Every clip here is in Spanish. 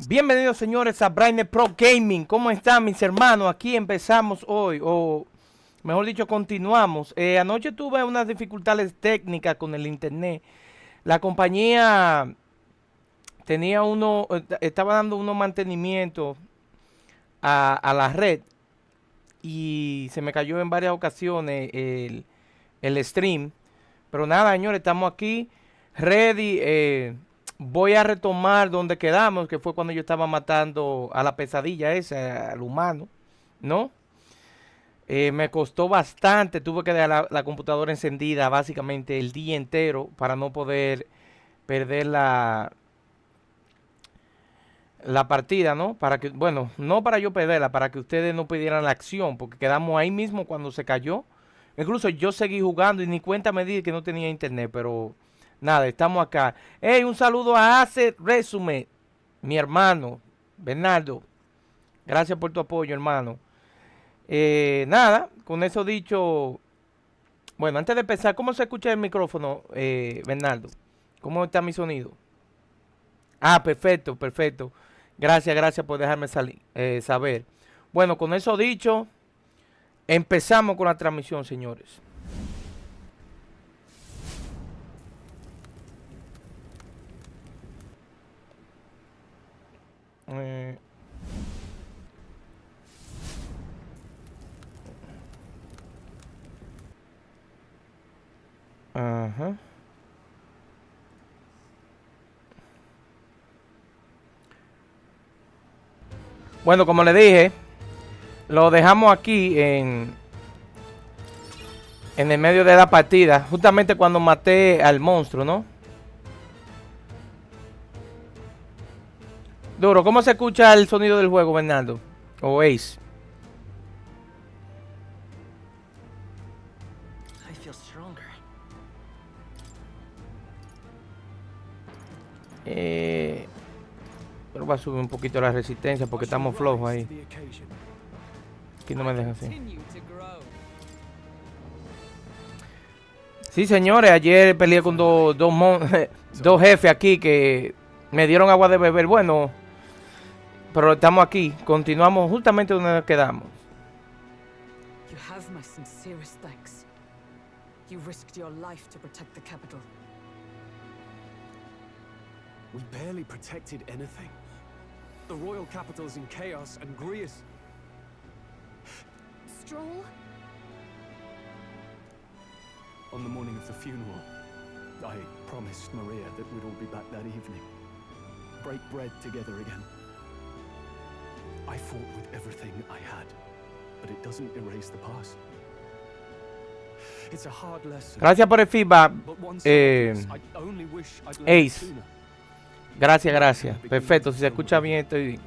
Bienvenidos señores a Brain Pro Gaming. ¿Cómo están mis hermanos? Aquí empezamos hoy, o mejor dicho continuamos. Anoche tuve unas dificultades técnicas con el internet. La compañía estaba dando unos mantenimientos a la red y se me cayó en varias ocasiones el stream. Pero nada señores, estamos aquí ready. Voy a retomar donde quedamos, que fue cuando yo estaba matando a la pesadilla esa, al humano, ¿no? Me costó bastante, tuve que dejar la computadora encendida básicamente el día entero para no poder perder la partida, ¿no? Para que, bueno, no para yo perderla, para que ustedes no pidieran la acción, porque quedamos ahí mismo cuando se cayó. Incluso yo seguí jugando y ni cuenta me di que no tenía internet, pero nada, estamos acá. Hey, un saludo a Hace Resume, mi hermano, Bernardo. Gracias por tu apoyo, hermano. Nada, con eso dicho, bueno, antes de empezar, ¿cómo se escucha el micrófono, Bernardo? ¿Cómo está mi sonido? Ah, perfecto, perfecto. Gracias por dejarme saber. Bueno, con eso dicho, empezamos con la transmisión, señores. Ajá. Bueno, como le dije, lo dejamos aquí en el medio de la partida, justamente cuando maté al monstruo, ¿no? Duro, ¿cómo se escucha el sonido del juego, Bernardo? O Ace. Pero va a subir un poquito la resistencia porque estamos flojos ahí. Aquí no me deja así. Sí, señores, ayer peleé con dos jefes aquí que me dieron agua de beber. Bueno, pero estamos aquí. Continuamos justamente donde nos quedamos. You have my sincerest thanks. You risked your life to protect the capital. We barely protected anything. The royal capital's in chaos and Greece. Stroll? On the morning of the funeral, I promised Maria that we'd all be back that evening. Break bread together again. I fought with everything I had, but it doesn't erase the past. It's a hard lesson. Gracias por el feedback, Ace. Gracias. Perfecto, si se escucha bien estoy bien.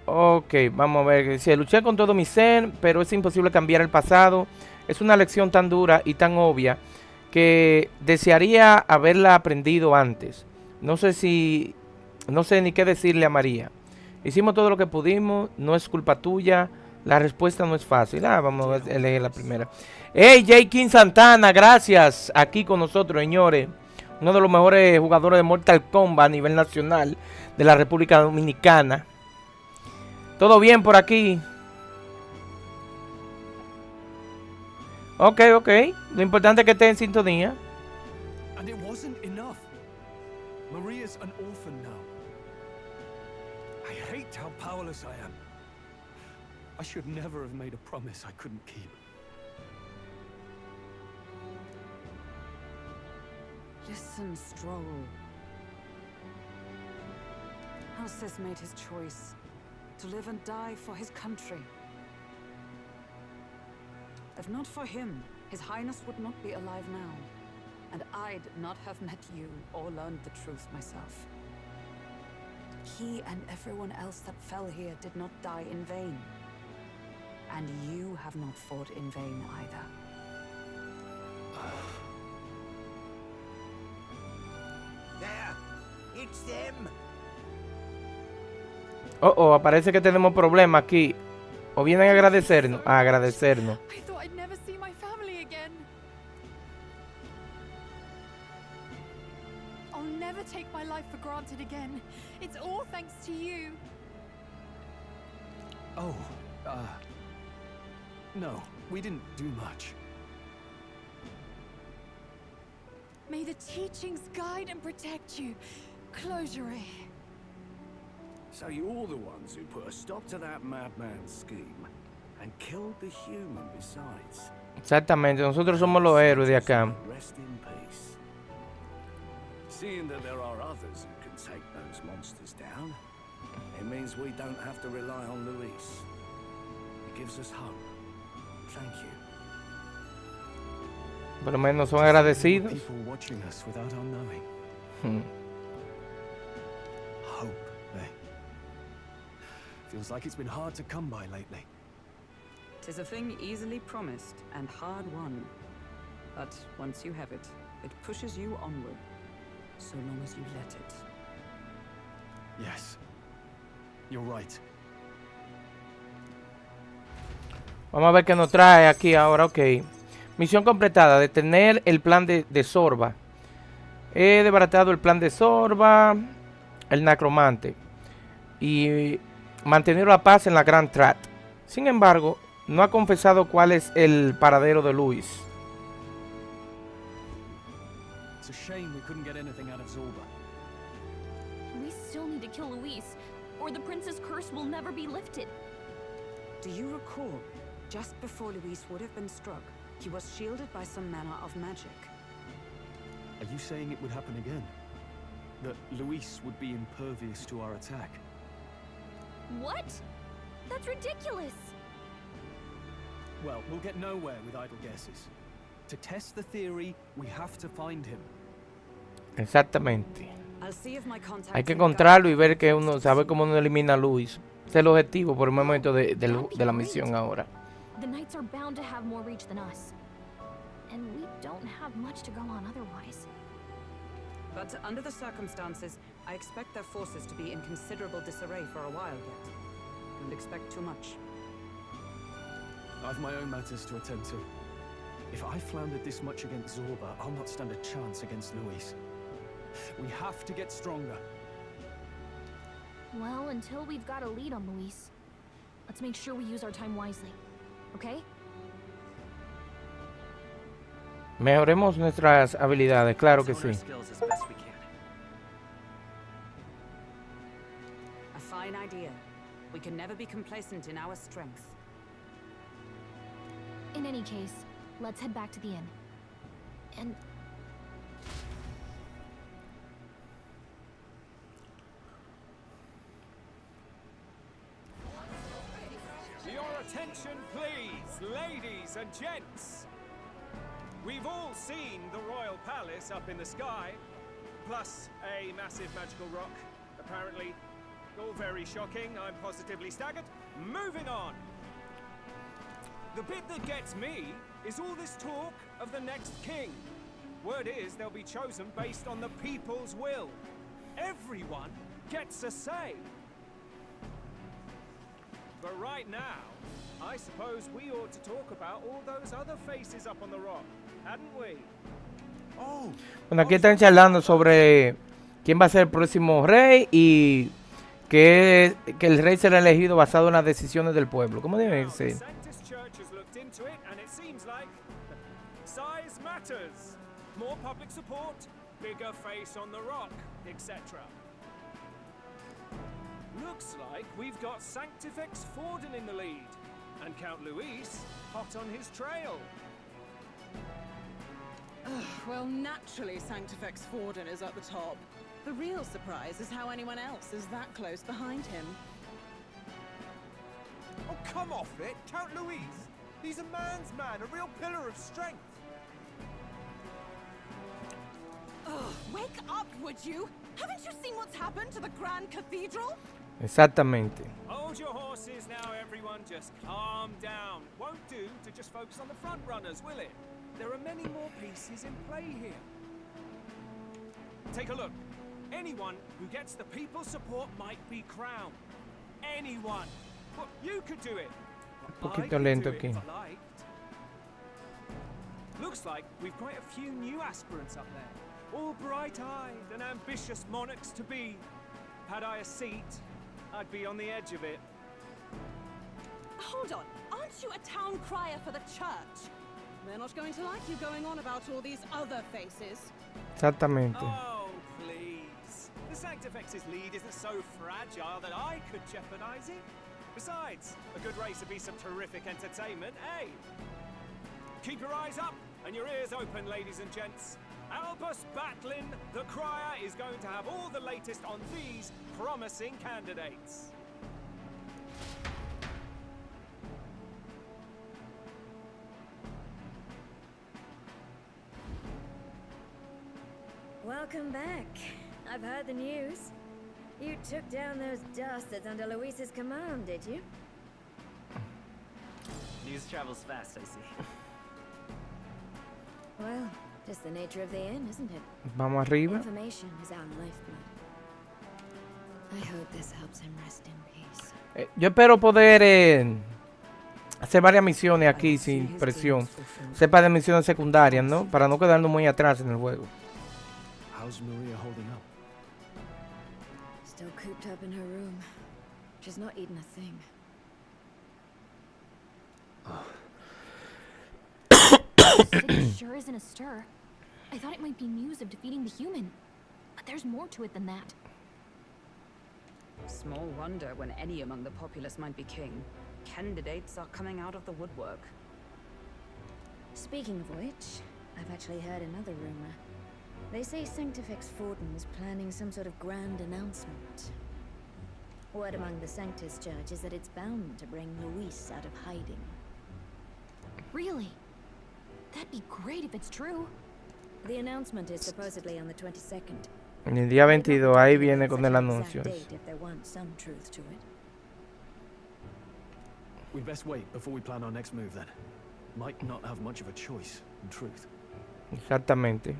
Ok, vamos a ver. Dice, luché con todo mi ser, pero es imposible cambiar el pasado. Es una lección tan dura y tan obvia que desearía haberla aprendido antes. No sé ni qué decirle a María. Hicimos todo lo que pudimos, no es culpa tuya. La respuesta no es fácil. Vamos a leer la primera. Hey, J. King Santana, gracias. Aquí con nosotros, señores. Uno de los mejores jugadores de Mortal Kombat a nivel nacional de la República Dominicana. ¿Todo bien por aquí? Ok. Lo importante es que esté en sintonía. And it wasn't enough. Maria's an orphan now. I hate how powerless I am. I should never have made a promise I couldn't keep. Listen, Stroll. House has made his choice to live and die for his country. If not for him, His Highness would not be alive now, and I'd not have met you or learned the truth myself. He and everyone else that fell here did not die in vain. And you have not fought in vain either. There, it's them. Parece que tenemos problemas aquí. O vienen a agradecernos. A agradecernos. I thought I'd never see my family again. I'll never take my life for granted again. It's all thanks to you. Oh, no, we didn't do much. May the teachings guide and protect you. Closure. So you're the ones who put a stop to that madman's scheme and killed the human besides. Exactamente, nosotros somos los héroes de acá. Rest in peace. Seeing that there are others who can take those monsters down, it means we don't have to rely on Luis. It gives us hope. Thank you. Por lo menos son agradecidos. People watching us without our knowing. Hope, eh? Feels like it's been hard to come by lately. 'Tis a thing easily promised and hard won. But once you have it, it pushes you onward, so long as you let it. Yes. You're right. Vamos a ver qué nos trae aquí ahora, ok. Misión completada, detener el plan de Sorba. He desbaratado el plan de Sorba, el necromante, y mantenido la paz en la Gran Trat. Sin embargo, no ha confesado cuál es el paradero de Luis. It's a shame we couldn't get anything out of Zorba. We still need to kill Luis, or the prince's curse will never be lifted. Do you recall, just before Luis would have been struck, he was shielded by some manner of magic? Are you saying it would happen again? That Luis would be impervious to our attack? What? That's ridiculous! Well, we'll get nowhere with idle guesses. To test the theory, we have to find him. Exactamente. I'll see if my contact Hay que in encontrarlo y Gallica ver que uno sabe cómo uno elimina a Luis. Ese es el objetivo por el momento de la misión ahora. The knights are bound to have more reach than us. And we don't have much to go on otherwise. But under the circumstances, I expect their forces to be in considerable disarray for a while yet. Don't expect too much. I've my own matters to attend to. If I floundered this much against Zorba, I'll not stand a chance against Luis. We have to get stronger. Well, until we've got a lead on Luis, let's make sure we use our time wisely. Okay? Mejoremos nuestras habilidades, claro que sí. A fine idea. We can never be complacent in our strength. In any case, let's head back to the inn. And Your attention, please, ladies and gents. We've all seen the royal palace up in the sky, plus a massive magical rock, apparently. All very shocking, I'm positively staggered. Moving on. The bit that gets me is all this talk of the next king. Word is they'll be chosen based on the people's will. Everyone gets a say. But right now, I suppose we ought to talk about all those other faces up on the rock, hadn't we? Oh. Bueno, aquí están charlando sobre quién va a ser el próximo rey y que el rey será elegido basado en las decisiones del pueblo. ¿Cómo debe ser? Size matters. More public support, bigger face on the rock, etc. Looks like we've got Sanctifex Forden in the lead, and Count Luis hot on his trail. Well, naturally, Sanctifex Forden is at the top. The real surprise is how anyone else is that close behind him. Oh, come off it, Count Luis. He's a man's man, a real pillar of strength. Ugh, wake up, would you? Haven't you seen what's happened to the Grand Cathedral? Exactamente. Hold your horses now, everyone. Just calm down. Won't do to just focus on the front runners, will it? There are many more pieces in play here. Take a look. Anyone who gets the people's support might be crowned. Anyone. Well, you could do it. Un poquito lento aquí. Looks like we've quite a few new aspirants up there. All bright-eyed and ambitious monarchs to be. Had I a seat, I'd be on the edge of it. Hold on, aren't you a town crier for the church? They're not going to like you going on about all these other faces. Exactamente. Oh, please. The Sanctifex's lead isn't so fragile that I could jeopardize it. Besides, a good race would be some terrific entertainment, eh? Keep your eyes up and your ears open, ladies and gents. Albus Batlin, the crier, is going to have all the latest on these promising candidates. Welcome back. I've heard the news. You took down those dastards under Luis's command, did you? News travels fast, I see. Well, just the nature of the inn, isn't it? Vamos arriba. Information is our lifeblood. I hope this helps him rest in peace. Yo espero poder hacer varias misiones aquí sin presión. Hacer varias misiones secundarias, ¿no? Para no quedarnos muy atrás en el juego. How's Maria holding up? Still cooped up in her room. She's not eaten a thing. The city sure isn't astir. I thought it might be news of defeating the human, but there's more to it than that. Small wonder when any among the populace might be king. Candidates are coming out of the woodwork. Speaking of which, I've actually heard another rumor. They say Sanctifex Forden is planning some sort of grand announcement. Word among the Sanctus Church is that it's bound to bring Luis out of hiding. Really? That'd be great if it's true. The announcement is supposedly on the 22nd. En el día 22, ahí viene con el anuncio. If there weren't some truth to it. We'd best wait before we plan our next move then. Might not have much of a choice, in truth. Exactamente.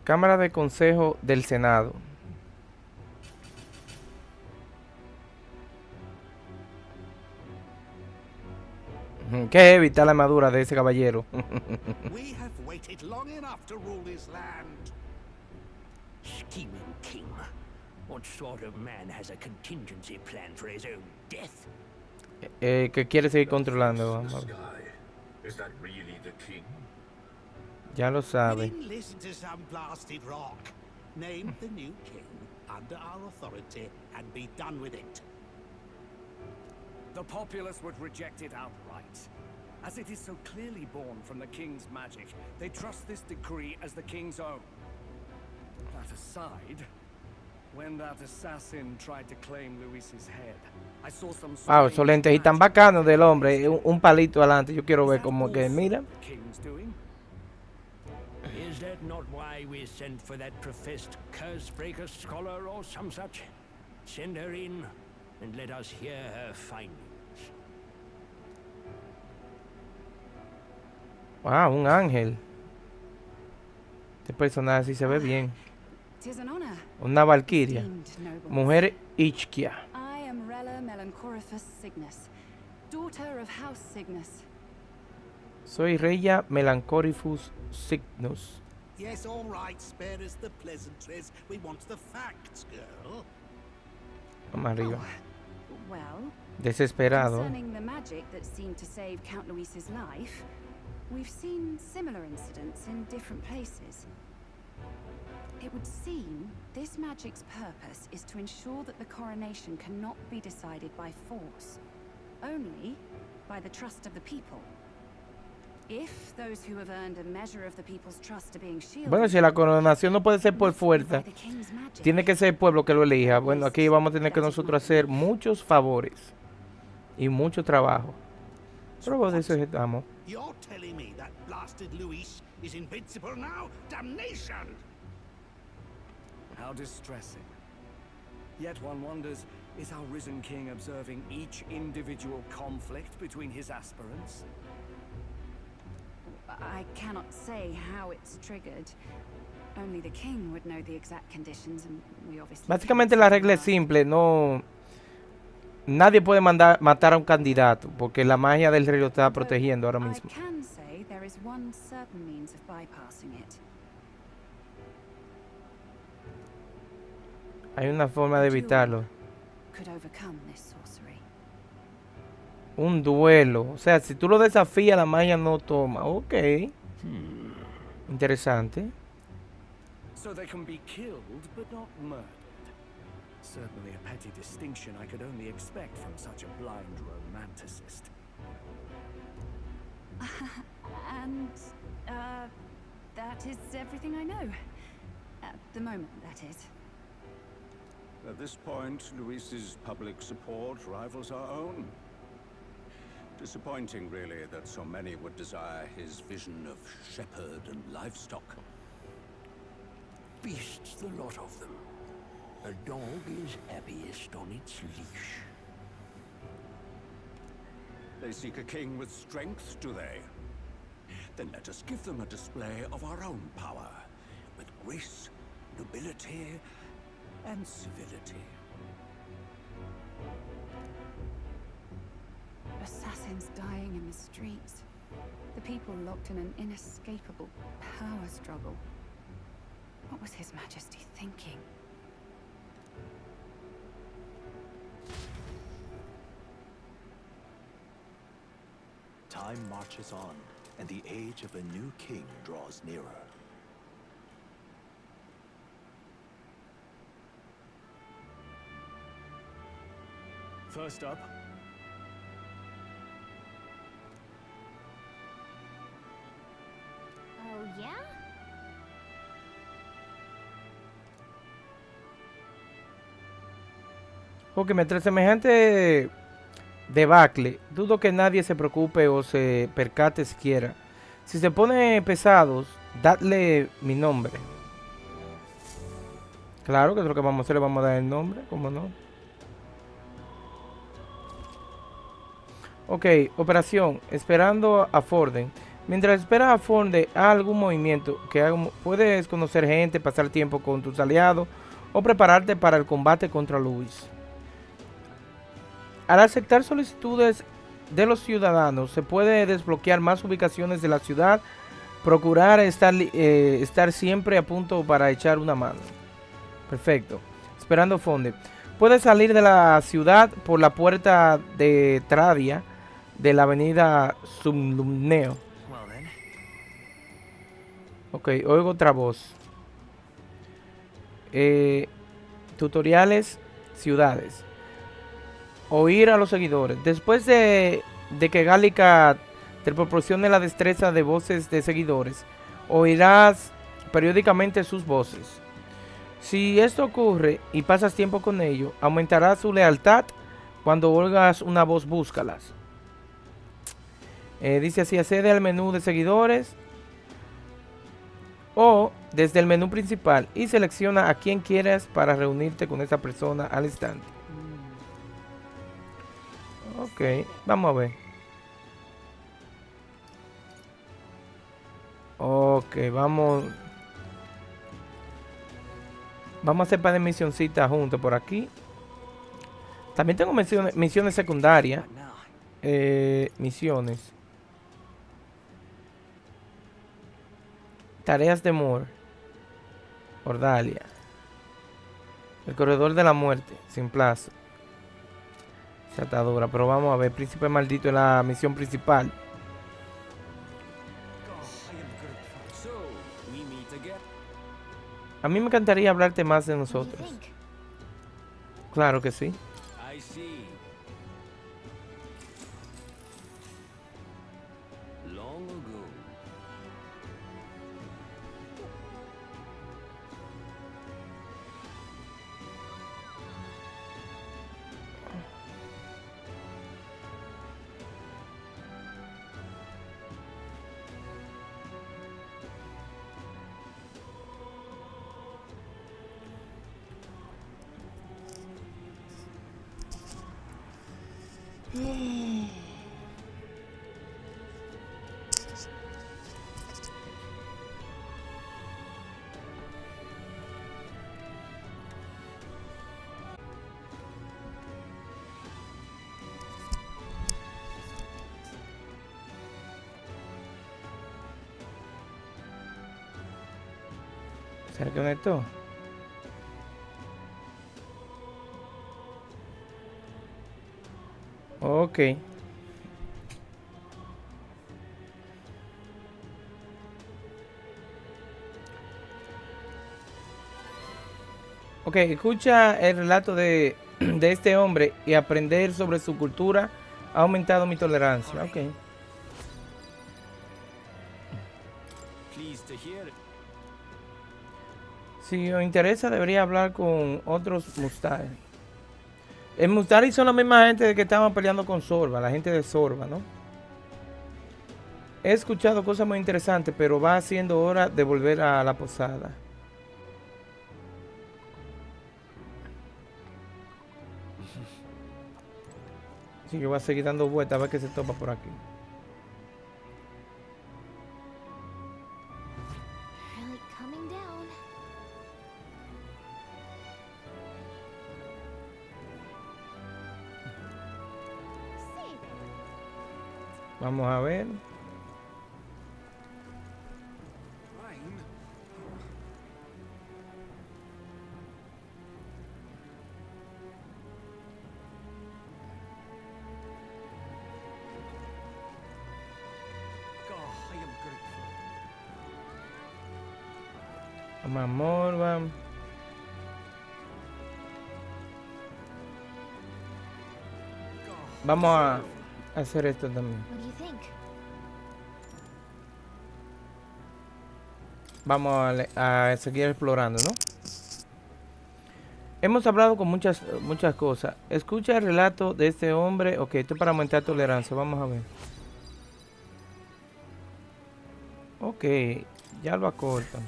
Cámara de Consejo del Senado. Qué heavy está la armadura de ese caballero. We have waited long enough to rule this land. Scheming king. What sort of man has a contingency plan for his own death? Que quiere seguir controlando. Is that really the king? Ya lo sabe. Listen to some blasted rock. Name the new king under our authority and be done with it. The populace would reject it outright. As it is so clearly born from the king's magic, they trust this decree as the king's own. That aside, when that assassin tried to claim Luis's head, I saw some Wow, esos lentes y tan bacanos del hombre. Un palito adelante. Yo quiero ver como que, mira. Is that not why we sent for that professed curse-breaker scholar or some such? Send her in and let us hear her findings. Wow, un ángel. Este personaje sí se ve bien. Tis an honor. Una valquiria. Esteemed nobles. Mujer Ichkia. I am Rella Melanchorophus Cygnus, daughter of House Cygnus. Soy Reya Melanchorophus Cygnus. Yes, all right. Spare us the pleasantries. We want the facts, girl. Vamos arriba. Well, Desesperado. concerning the magic that seemed to save Count Luis's life, we've seen similar incidents in different places. It would seem this magic's purpose is to ensure that the coronation cannot be decided by force, only by the trust of the people. If those who have earned a measure of the people's trust are being shielded, Bueno, si la coronación no puede ser por fuerza, tiene que ser el pueblo que lo elija. Bueno, aquí vamos a tener que nosotros hacer muchos favores y mucho trabajo. Pero de eso estamos. You're telling me that blasted Luis is invincible now? Damnation! How distressing. Yet one wonders, is our risen king observing each individual conflict between his aspirants? I cannot say how it's triggered. Only the king would know the exact conditions, and we obviously. Básicamente la regla es simple, no. Nadie puede matar a un candidato porque la magia del rey lo está protegiendo ahora mismo. I can say there there is one certain means of bypassing it. Hay una forma de evitarlo. Could overcome this sorcery. Un duelo. O sea, si tú lo desafías, la magia no toma. Ok. Interesante. So they can be killed, but not murdered. Certainly a petty distinction I could only expect from such a blind romanticist. And, that is everything I know. At the moment, that is. At this point, Luis's public support rivals our own. Disappointing, really, that so many would desire his vision of shepherd and livestock. Beasts, the lot of them. A dog is happiest on its leash. They seek a king with strength, do they? Then let us give them a display of our own power, with grace, nobility, and civility. Assassins dying in the streets. The people locked in an inescapable power struggle. What was His Majesty thinking? Time marches on, and the age of a new king draws nearer. First up, Oh, yeah? Ok, mientras semejante debacle, dudo que nadie se preocupe o se percate siquiera. Si se pone pesados, dadle mi nombre. Claro que es lo que vamos a hacer, le vamos a dar el nombre, ¿cómo no? Ok, operación, esperando a Forden. Mientras esperas a Forden, haz algún movimiento puedes conocer gente, pasar tiempo con tus aliados o prepararte para el combate contra Luis. Al aceptar solicitudes de los ciudadanos, se puede desbloquear más ubicaciones de la ciudad. Procurar estar siempre a punto para echar una mano. Perfecto. Esperando Fonde. Puedes salir de la ciudad por la puerta de Tradia de la avenida Subnumneo. Ok, oigo otra voz. Tutoriales, ciudades. Oír a los seguidores. Después de que Gallica te proporcione la destreza de voces de seguidores, oirás periódicamente sus voces. Si esto ocurre y pasas tiempo con ellos, aumentará su lealtad. Cuando oigas una voz, búscalas. Dice así: accede al menú de seguidores o desde el menú principal y selecciona a quien quieras para reunirte con esa persona al instante. Ok, vamos a ver. Ok, vamos a hacer par de misioncitas juntos por aquí. También tengo misiones secundarias. Misiones. Tareas de Moore. Ordalia. El corredor de la muerte. Sin plazo. Atadura, pero vamos a ver. Príncipe maldito es la misión principal. A mí me encantaría hablarte más de nosotros. Claro que sí. ¿Se reconectó? Ok. Ok, escucha el relato de este hombre y aprender sobre su cultura ha aumentado mi tolerancia. Ok. Si os interesa, debería hablar con otros Mustari. El Mustari son la misma gente de que estaban peleando con Sorba, la gente de Sorba, ¿no? He escuchado cosas muy interesantes, pero va siendo hora de volver a la posada. Sí, yo voy a seguir dando vueltas a ver qué se topa por aquí. Really coming down. Vamos a ver. Mamorba. Vamos a hacer esto también. What do you think? Vamos a seguir explorando, ¿no? Hemos hablado con muchas cosas. Escucha el relato de este hombre. Ok, esto es para aumentar tolerancia. Vamos a ver. Ok, ya lo acortan.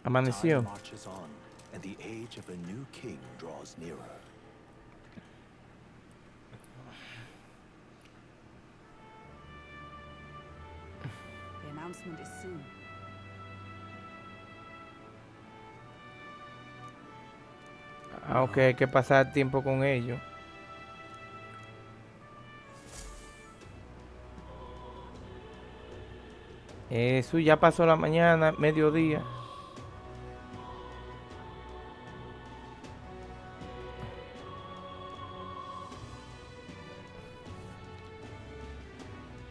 Amaneció. Time marches on, and the age of a new king draws nearer. The announcement is soon. Ah, ok, hay que pasar tiempo con ellos. Eso ya pasó la mañana, mediodía.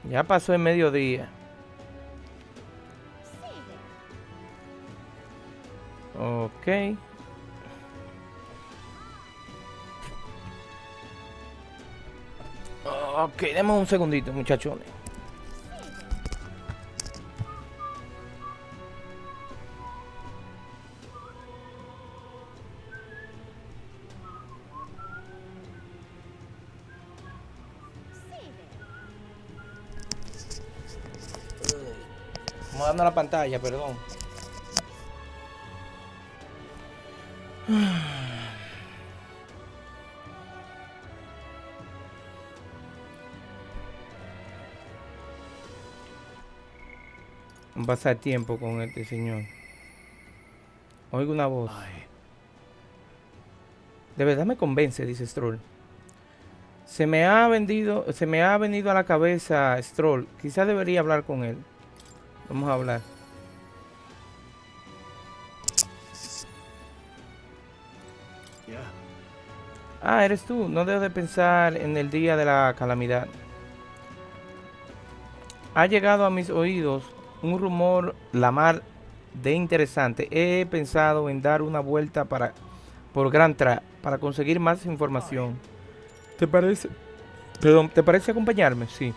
Ya pasó el mediodía. Ok. Ok, demos un segundito, muchachones. Vamos dando la pantalla, perdón. Un pasatiempo con este señor. Oigo una voz. De verdad me convence, dice Stroll. Se me ha venido a la cabeza Stroll. Quizás debería hablar con él. Vamos a hablar. Ah, eres tú. No debo de pensar en el día de la calamidad. Ha llegado a mis oídos un rumor la mar de interesante. He pensado en dar una vuelta por Gran Tra para conseguir más información. ¿Te parece? Perdón, ¿te parece acompañarme? Sí.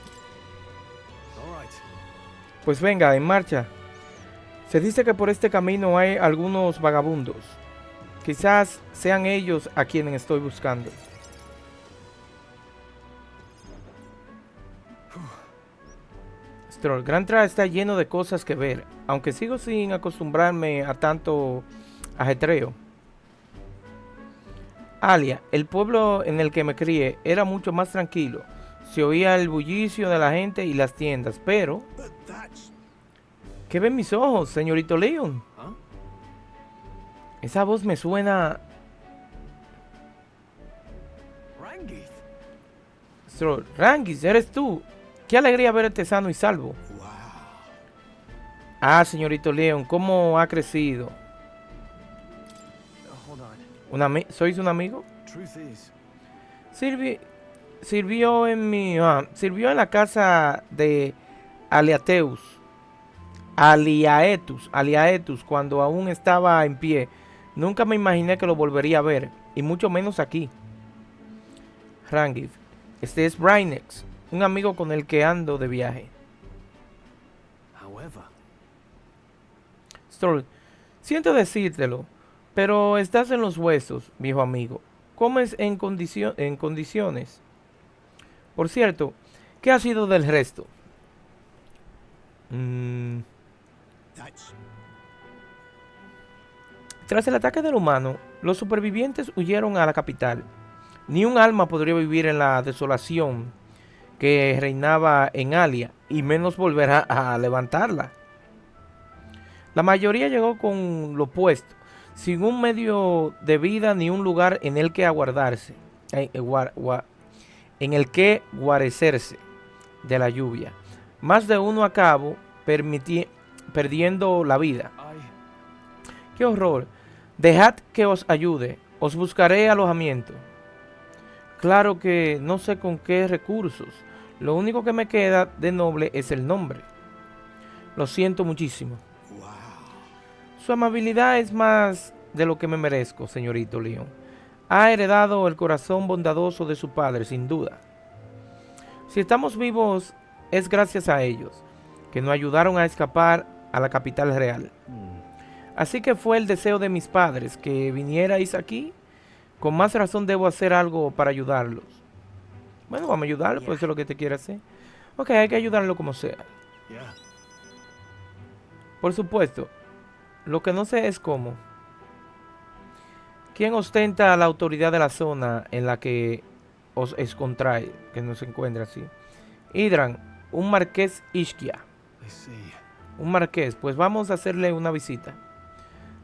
Pues venga, en marcha. Se dice que por este camino hay algunos vagabundos. Quizás sean ellos a quienes estoy buscando. Stroll, Gran Tra está lleno de cosas que ver, aunque sigo sin acostumbrarme a tanto ajetreo. Alia, el pueblo en el que me crié, era mucho más tranquilo. Se oía el bullicio de la gente y las tiendas, pero... ¿Qué ven mis ojos, señorito Leon? Esa voz me suena... Stroll, Rangis, eres tú. Qué alegría verte sano y salvo. Ah, señorito Leon, ¿cómo ha crecido? Hold on. ¿Sois un amigo? Truth is, Sirvió sirvió en la casa de Aliateus, Aliaetus, cuando aún estaba en pie. Nunca me imaginé que lo volvería a ver, y mucho menos aquí. Rangif, este es Brainex, un amigo con el que ando de viaje. however, Stroll, siento decírtelo, pero estás en los huesos, viejo amigo. Comes en condiciones. Por cierto, ¿qué ha sido del resto? That's Tras el ataque del humano, los supervivientes huyeron a la capital. Ni un alma podría vivir en la desolación que reinaba en Alia, y menos volver a levantarla. La mayoría llegó con lo puesto, sin un medio de vida ni un lugar en el que aguardarse, en el que guarecerse de la lluvia. Más de uno acabó perdiendo la vida. ¡Qué horror! Dejad que os ayude, os buscaré alojamiento. Claro que no sé con qué recursos. Lo único que me queda de noble es el nombre. Lo siento muchísimo. Su amabilidad es más de lo que me merezco, señorito Leon. Ha heredado el corazón bondadoso de su padre, sin duda. Si estamos vivos, es gracias a ellos, que nos ayudaron a escapar a la capital real. Así que fue el deseo de mis padres que vinierais aquí. Con más razón debo hacer algo para ayudarlos. Bueno, vamos a ayudarlo, pues eso es lo que te quiere hacer. Ok, hay que ayudarlo como sea. Por supuesto, lo que no sé es cómo. ¿Quién ostenta la autoridad de la zona en la que os encontráis? Que no se encuentra así. Hidran, un marqués Ishkia. Un marqués, pues vamos a hacerle una visita.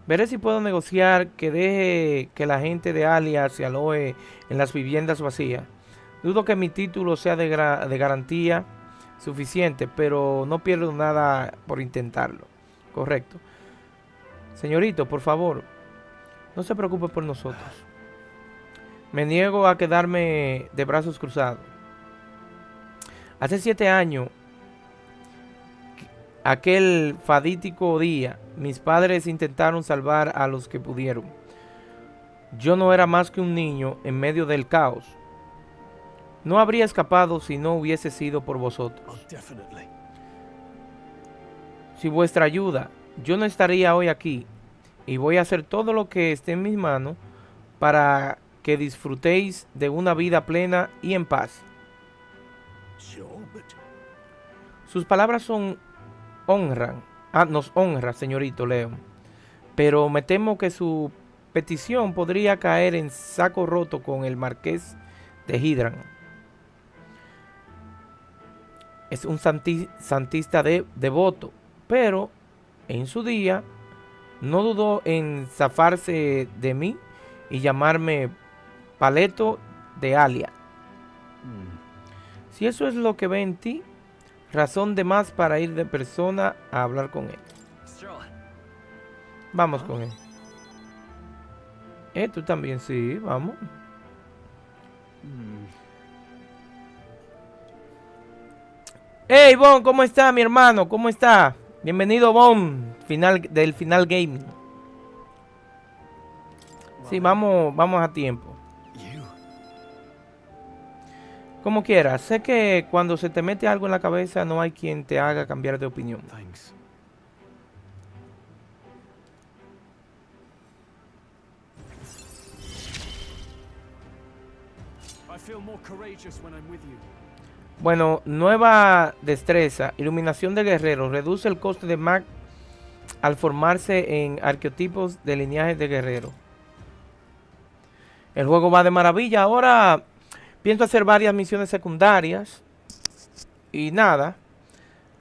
Veré si puedo negociar que deje que la gente de Alia se aloje en las viviendas vacías. Dudo que mi título sea de garantía suficiente, pero no pierdo nada por intentarlo. Correcto. Señorito, por favor, no se preocupe por nosotros. Me niego a quedarme de brazos cruzados. Hace 7 años, aquel fadítico día, mis padres intentaron salvar a los que pudieron. Yo no era más que un niño en medio del caos. No habría escapado si no hubiese sido por vosotros. Sin vuestra ayuda, yo no estaría hoy aquí, y voy a hacer todo lo que esté en mis manos para que disfrutéis de una vida plena y en paz. Sus palabras nos honra, señorito Leon, pero me temo que su petición podría caer en saco roto con el marqués de Hidran. Es un santista devoto, pero en su día no dudó en zafarse de mí y llamarme Paleto de Alia. Si eso es lo que ve en ti, razón de más para ir de persona a hablar con él. Vamos con él. Tú también, sí, vamos. Hey, Bon, ¿cómo está, mi hermano? ¿Cómo está? Bienvenido, Bon, del final gaming. Sí, vamos a tiempo. Como quieras, sé que cuando se te mete algo en la cabeza no hay quien te haga cambiar de opinión. Bueno, nueva destreza, iluminación de guerreros, reduce el coste de mag al formarse en arquetipos de lineajes de guerrero. El juego va de maravilla. Ahora pienso hacer varias misiones secundarias. Y nada,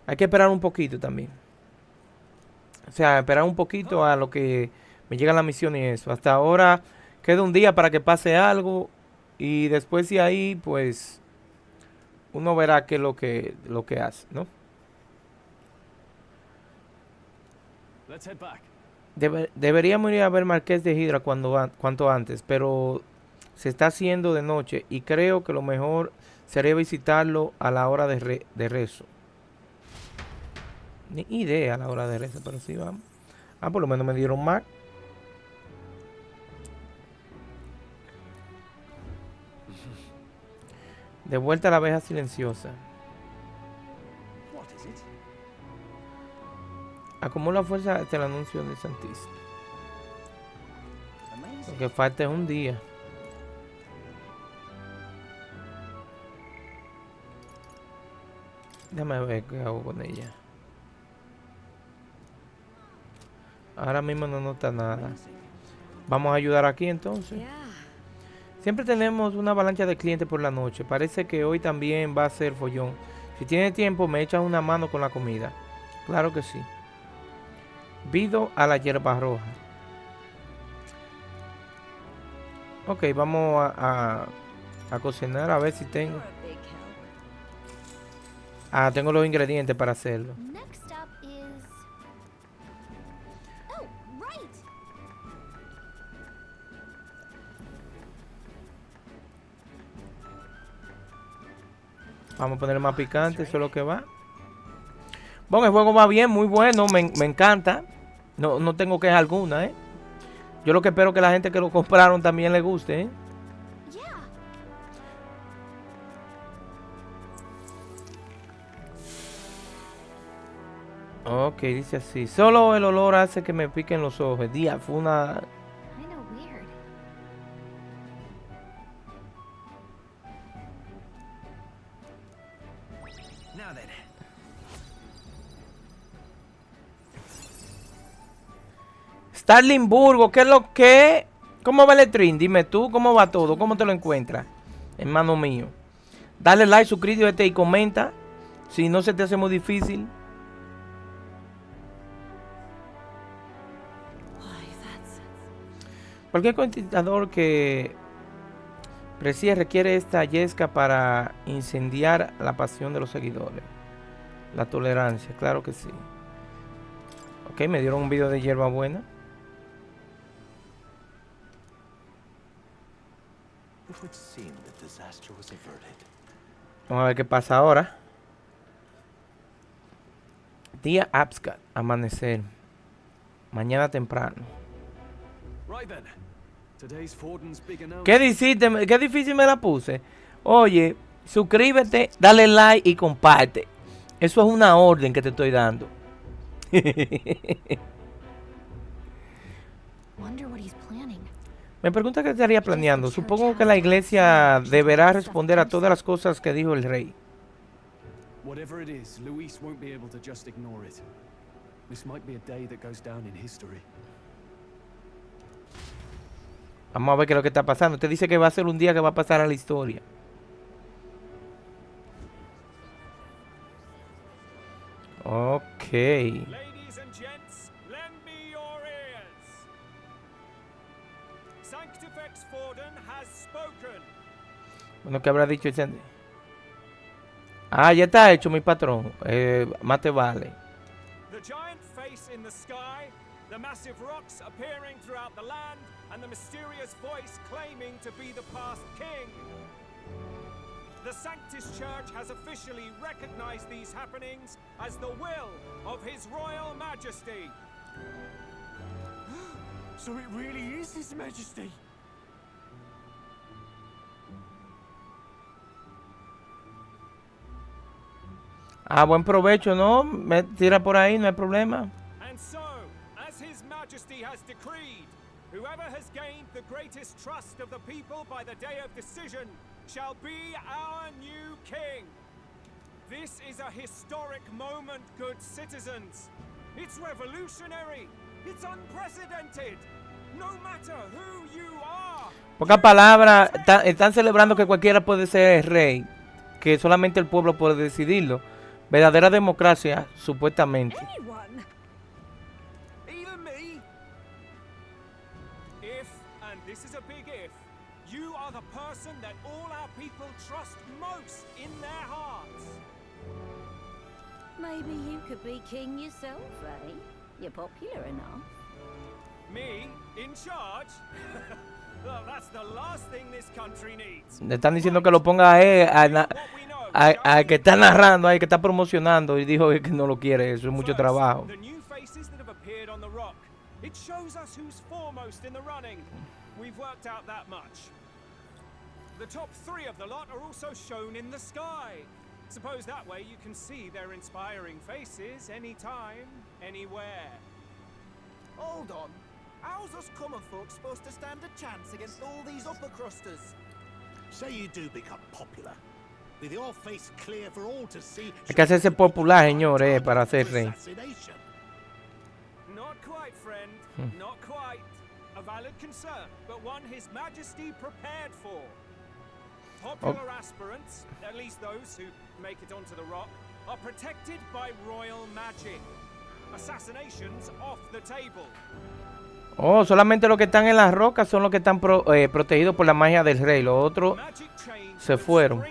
hay que esperar un poquito también. O sea, esperar un poquito a lo que me llega la misión y eso. Hasta ahora queda un día para que pase algo. Y después de ahí, pues, uno verá qué es lo que hace, ¿no? Let's head back. Deberíamos ir a ver Marqués de Hidra cuanto antes, pero se está haciendo de noche y creo que lo mejor sería visitarlo a la hora de rezo. Ni idea a la hora de rezo, pero sí vamos. Ah, por lo menos me dieron más. De vuelta a la abeja silenciosa. Acumula fuerza hasta el anuncio del Santísimo. Lo que falta es un día. Déjame ver qué hago con ella. Ahora mismo no nota nada. Vamos a ayudar aquí entonces. Siempre tenemos una avalancha de clientes por la noche. Parece que hoy también va a ser follón. Si tiene tiempo, me echas una mano con la comida. Claro que sí. Vido a la hierba roja. Ok, vamos a cocinar a ver si tengo. Ah, tengo los ingredientes para hacerlo. Vamos a poner más picante, eso es lo que va. Bueno, el juego va bien, muy bueno, me encanta. No tengo queja alguna, ¿eh? Yo lo que espero que la gente que lo compraron también le guste, ¿eh? Ok, dice así. Solo el olor hace que me piquen los ojos. Día, fue una... Starlingburgo, ¿qué es lo que? ¿Cómo va el stream? Dime tú, ¿cómo va todo? ¿Cómo te lo encuentras? Hermano mío. Dale like, suscríbete y comenta. Si no se te hace muy difícil. Cualquier conquistador que preside requiere esta yesca para incendiar la pasión de los seguidores. La tolerancia, claro que sí. Ok, me dieron un video de hierbabuena. Vamos a ver qué pasa ahora. Día Abscat, amanecer. Mañana temprano. Qué difícil me la puse. Oye, suscríbete, dale like y comparte. Eso es una orden que te estoy dando. Me pregunta qué estaría planeando. Supongo que la iglesia deberá responder a todas las cosas que dijo el rey. Whatever it is, Luis won't be able to just ignore it. This might be a day that goes down in history. Vamos a ver qué es lo que está pasando. Usted dice que va a ser un día que va a pasar a la historia. Ok. Ladies and gents, lend me your ears. Sanctifex Forden has spoken. Bueno, ¿qué habrá dicho el Ah, ya está hecho, mi patrón. Más te vale. The giant face in the sky, the massive rocks appearing throughout the land, and the mysterious voice claiming to be the past king. The Sanctus Church has officially recognized these happenings as the will of His Royal Majesty. So it really is His Majesty. Ah, buen provecho, ¿no? Me tira por ahí, no hay problema. And so, as His Majesty has decreed, whoever has gained the greatest trust of the people by the day of decision shall be our new king. This is a historic moment, good citizens. It's revolutionary. It's unprecedented. No matter who you are. Pocas palabras, están celebrando que cualquiera puede ser rey, que solamente el pueblo puede decidirlo. Verdadera democracia, supuestamente. Anyone? Even me? If, and this is a big if, you are the person that all our people trust most in their hearts. Maybe you could be king yourself, eh? You're popular enough. Me? In charge? Well, that's the last thing this country needs. Le están diciendo que lo ponga a él, a que está narrando, ahí que está promocionando, y dijo que no lo quiere, eso es mucho trabajo. The new faces that have appeared on the rock. It shows us who's foremost in the running. We've worked out that much. The top 3 of the lot are also shown in the sky. Suppose that way you can see their inspiring faces anytime, anywhere. Hold on. How's us common folk supposed to stand a chance against all these upper crusters? Say you do become popular. With your face clear for all to see. Hay que hacerse popular, señores, para ser rey. Not quite, friend. Not quite. A valid concern, but one His Majesty prepared for. Popular aspirants, at least those who make it onto the rock, are protected by royal magic. Assassinations off the table. Oh, solamente los que están en las rocas son los que están protegidos por la magia del rey. Los otros se fueron.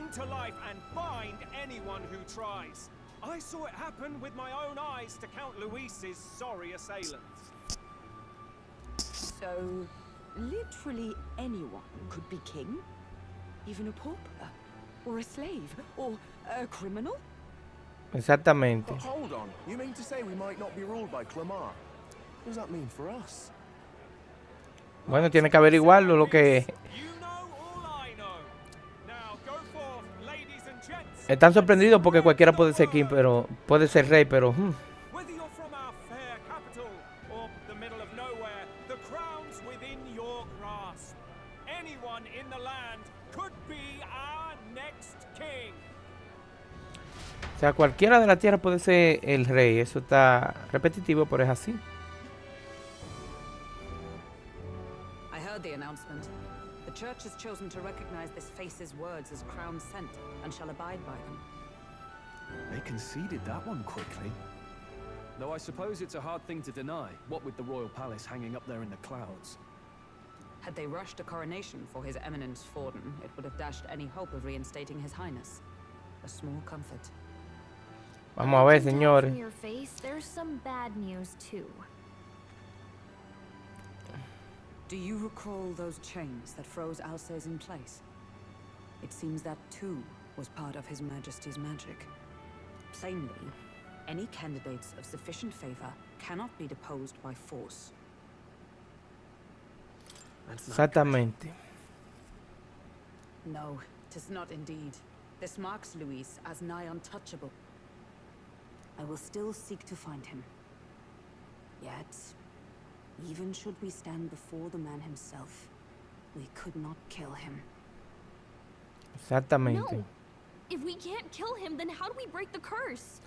I saw it happen with my own eyes to Count Luis's sorry assailants. So, literally anyone could be king? Even a pauper? Or a slave? Or a criminal? Exactamente. Hold on. You mean to say we might not be ruled by Clamar? What does that mean for us? Bueno, tiene que averiguarlo lo que... Están sorprendidos porque cualquiera puede ser king, pero puede ser rey, pero... Whether you're from our fair capital or the middle of nowhere, the crown's within your grasp. Anyone in the land could be our next king. O sea, cualquiera de la tierra puede ser el rey. Eso está repetitivo, pero es así. I heard the announcement. The church has chosen to recognize this face's words as crown sent and shall abide by them. They conceded that one quickly. Though I suppose it's a hard thing to deny, what with the royal palace hanging up there in the clouds. Had they rushed a coronation for His Eminence Forden, it would have dashed any hope of reinstating His Highness. A small comfort. Vamos a ver, señores. From your face, there's some bad news too. Do you recall those chains that froze Alsace in place? It seems that too was part of His Majesty's magic. Plainly, any candidates of sufficient favor cannot be deposed by force. Exactamente. No, 'tis not indeed. This marks Luis as nigh untouchable. I will still seek to find him. Yet, even should we stand before the man himself, we could not kill him. Exactamente. No. If we can't kill him, then how do we break the curse?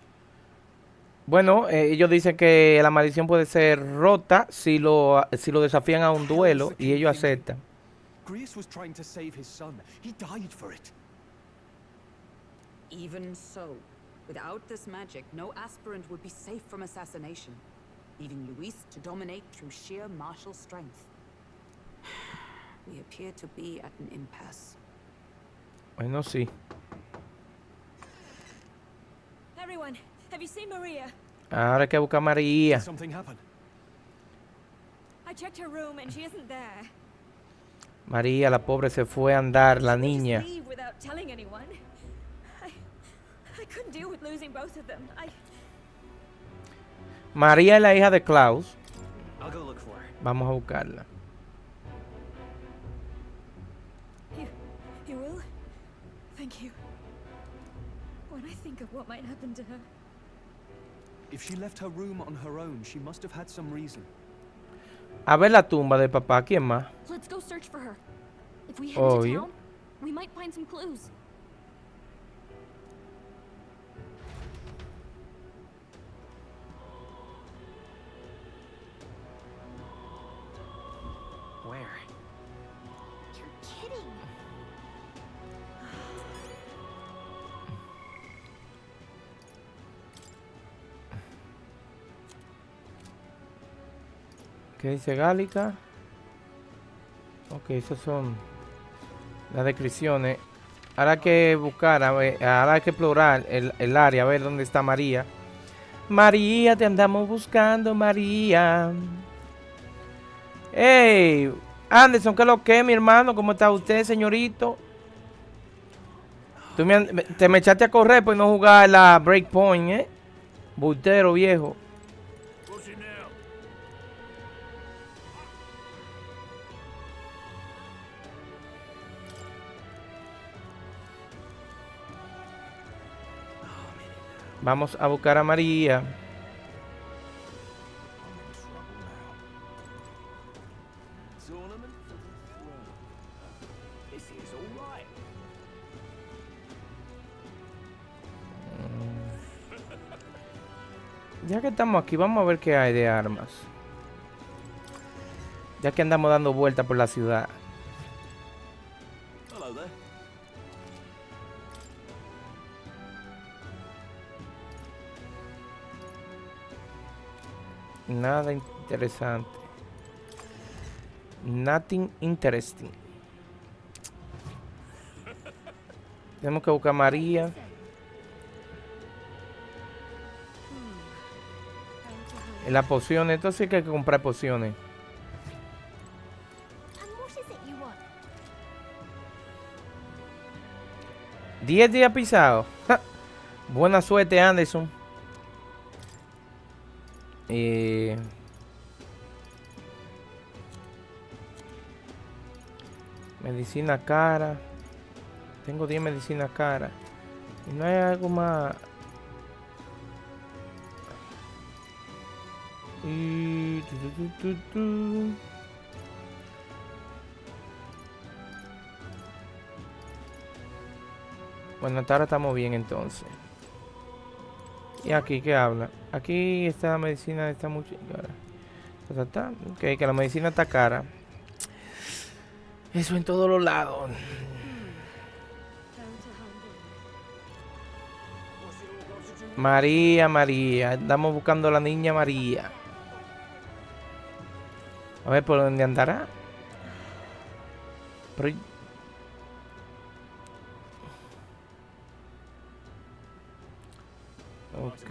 Bueno, ellos dicen que la maldición puede ser rota si lo desafían a un duelo y ellos aceptan. Greece was trying to save his son. He died for it. Even so, without this magic, no aspirant would be safe from assassination, leaving Luis to dominate through sheer martial strength. We appear to be at an impasse. Bueno, sí. Everyone, have you seen Maria? Ahora hay que buscar a María. Something happened. I checked her room and she isn't there. María, la pobre, se fue a andar, la Just niña. leave without telling anyone. I couldn't deal with losing both of them. María es la hija de Klaus. I'll go look for her. Vamos a buscarla. You will? Thank you. When I think of what might happen to her. If she left her room on her own, she must have had some reason. A ver la tumba de papá. ¿Quién más? Let's go search for her. If we head into Obvio. town, we might find some clues. Where? You're kidding. ¿Qué dice Gallica? Ok, esas son las descripciones. Ahora hay que buscar, a ver, ahora hay que explorar el área, a ver dónde está María. María, te andamos buscando, María. Hey, Anderson, ¿qué es lo que es, mi hermano? ¿Cómo está usted, señorito? Tú te me echaste a correr por no jugar la Breakpoint, ¿eh? Bultero viejo. Vamos a buscar a María. Ya que estamos aquí, vamos a ver qué hay de armas. Ya que andamos dando vueltas por la ciudad. Hello there. Nada interesante. Nothing interesting. Tenemos que buscar a María. En las pociones, entonces hay que comprar pociones. And what is it you want? 10 días pisados. Buena suerte, Anderson. Medicina cara. Tengo 10 medicinas cara. Y no hay algo más. Y... Bueno, hasta ahora estamos bien entonces. ¿Y aquí qué habla? Aquí esta medicina está muy cara. Ok, que la medicina está cara. Eso en todos los lados. María, María. Estamos buscando a la niña María. A ver por dónde andará. Pero... Ok.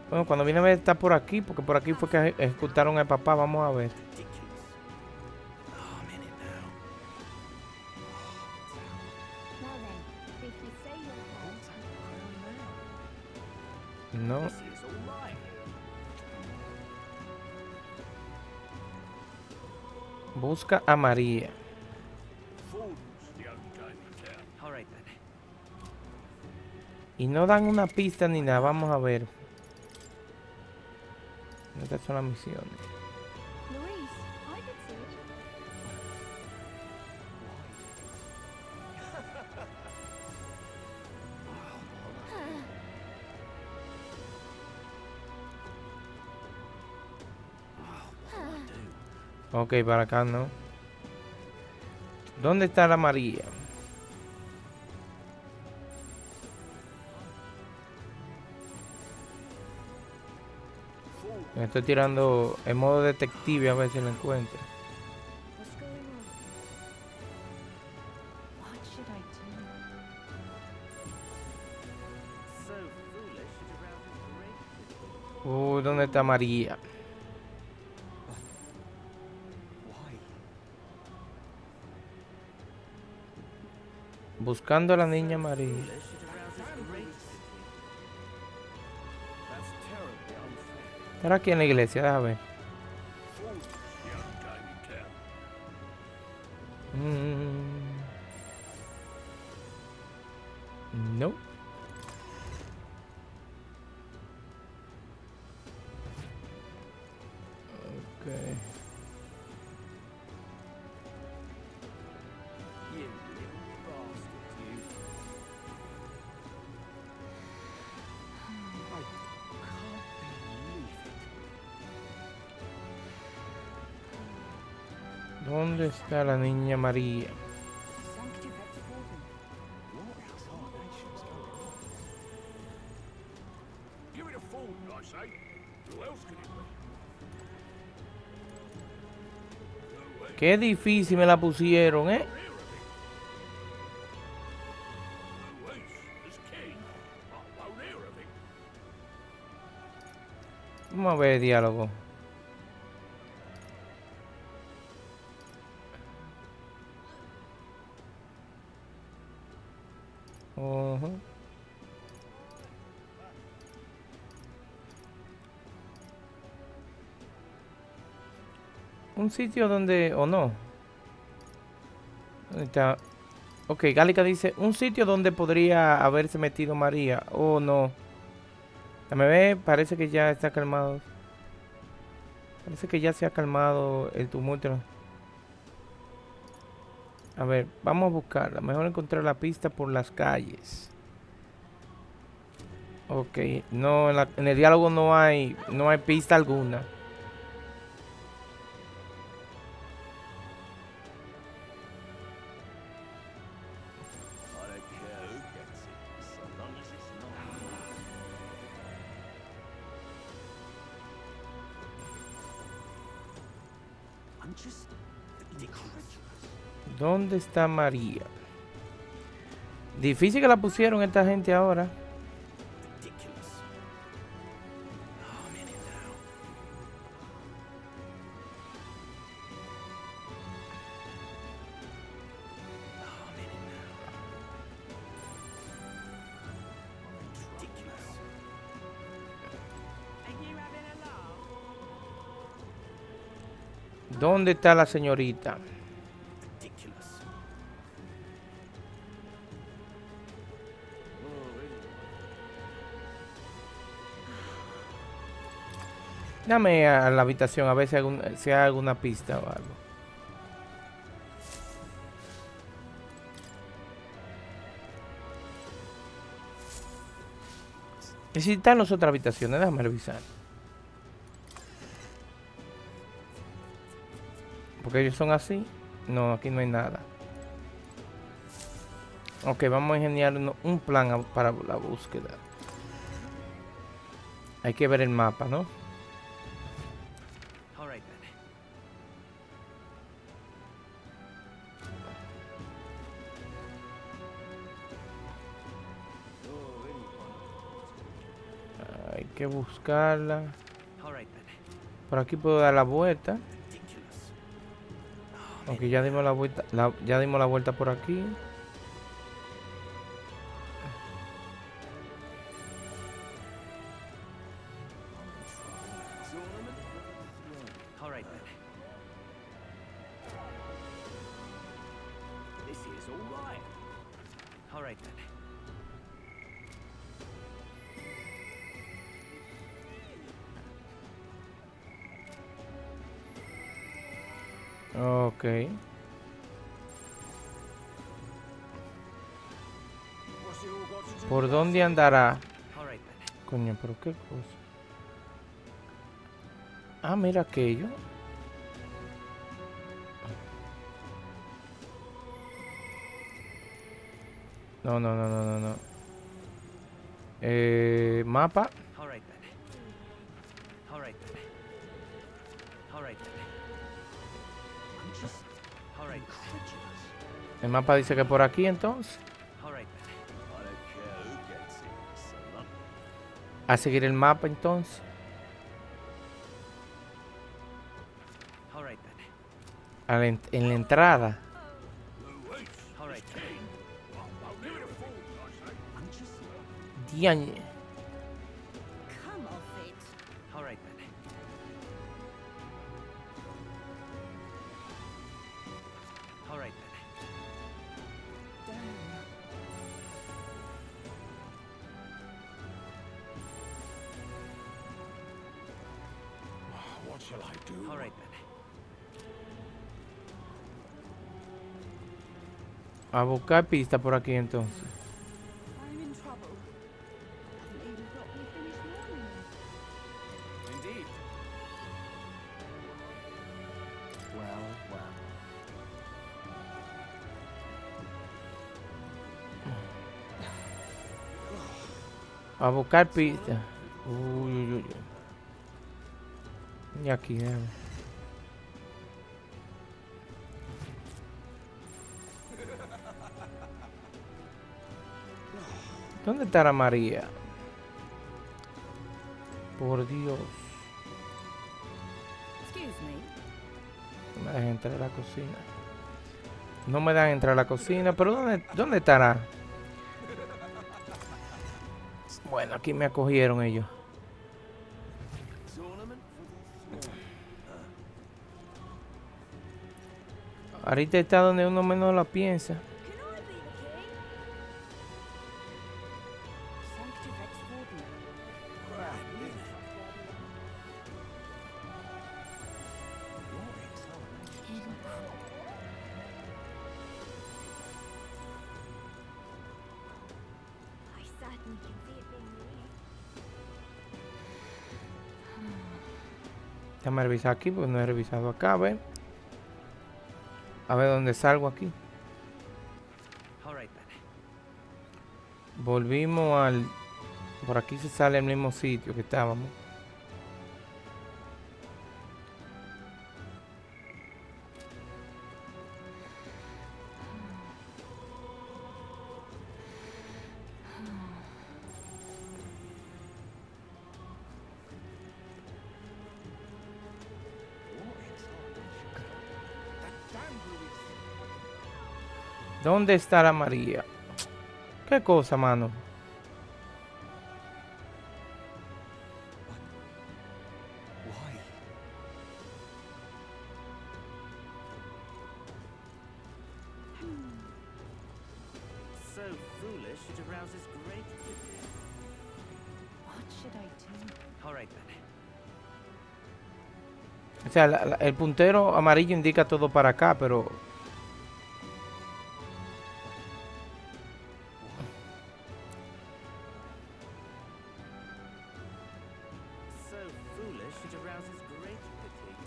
Bueno, cuando viene a ver está por aquí, porque por aquí fue que ejecutaron al papá. Vamos a ver. No. Busca a María. Y no dan una pista ni nada. Vamos a ver. Estas son las misiones. Ok, para acá no. ¿Dónde está la María? Me estoy tirando en modo detective a ver si la encuentro. ¿Dónde está María? Buscando a la niña María. Estará aquí en la iglesia, déjame ver. No. Okay. ¿Dónde está la niña María? Qué difícil me la pusieron, ¿eh? Vamos a ver el diálogo. Ujú. Un sitio donde... o no. ¿Dónde está? Ok, Gallica dice, un sitio donde podría haberse metido María. Oh, no. Déjame ver, parece que ya está calmado. Parece que ya se ha calmado el tumulto. A ver, vamos a buscarla. Mejor encontrar la pista por las calles. Ok, no, en el diálogo no hay pista alguna. ¿Dónde está María? Difícil que la pusieron esta gente ahora. ¿Dónde está la señorita? Dame a la habitación a ver si hay alguna pista o algo. ¿Y si están las otras habitaciones? Déjame revisar. Porque ellos son así. No, aquí no hay nada. Ok, vamos a ingeniar un plan para la búsqueda. Hay que ver el mapa, ¿no? Hay que buscarla. Por aquí puedo dar la vuelta. Aunque ya dimos la vuelta, ya dimos la vuelta por aquí. Ok. ¿Por dónde andará? Coño, pero qué cosa. Ah, mira aquello. No. Mapa. El mapa dice que por aquí entonces. A seguir el mapa entonces. En la entrada. Diañe. A buscar pista por aquí entonces. A buscar pista. Uy. Y aquí, ¿dónde estará María? Por Dios. Excuse me. No me dejan entrar a la cocina. No me dejan entrar a la cocina. Pero ¿dónde estará? Bueno, aquí me acogieron ellos. Ahorita está donde uno menos la piensa. Déjame revisar aquí porque no he revisado acá, a ver. A ver dónde salgo aquí. Volvimos al... Por aquí se sale el mismo sitio que estábamos. ¿Dónde está la María? ¿Qué cosa, mano? So foolish, it arouses great pity. What should I do? All right then. O sea, el puntero amarillo indica todo para acá, pero...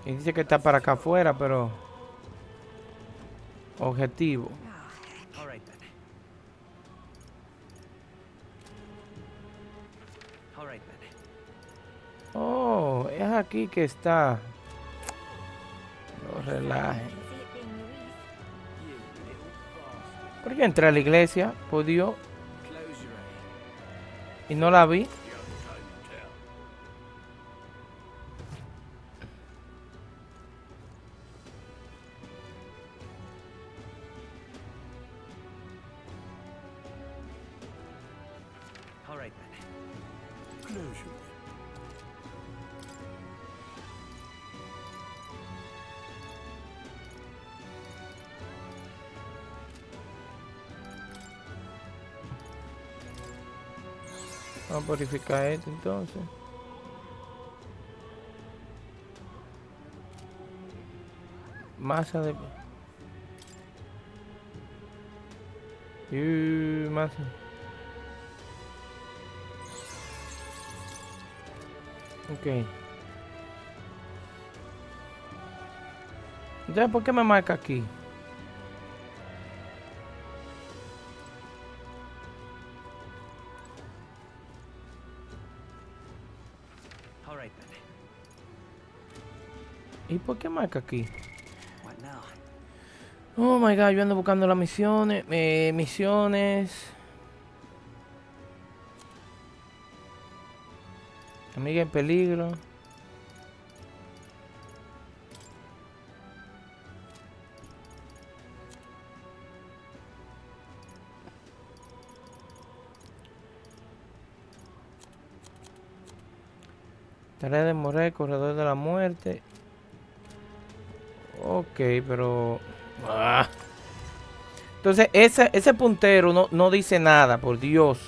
Y dice que está para acá afuera, pero... Objetivo. Oh, es aquí que está. No relajen. Pero yo entré a la iglesia, por Dios. Y no la vi. Vamos a purificar esto entonces. Masa de... masa. Ok. Entonces, ¿por qué me marca aquí? ¿Y por qué marca aquí? Oh my god, yo ando buscando las misiones. Misiones. Amiga en peligro. Tarea de morir, corredor de la muerte. Ok, pero... Entonces, ese puntero no dice nada, por Dios.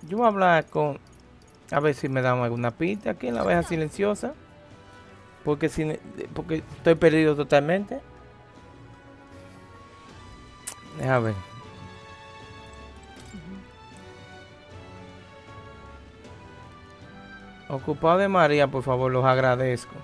Yo voy a hablar con... A ver si me dan alguna pista aquí en la abeja silenciosa. Porque estoy perdido totalmente. Déjame ver. Ocupado de María, por favor, los agradezco.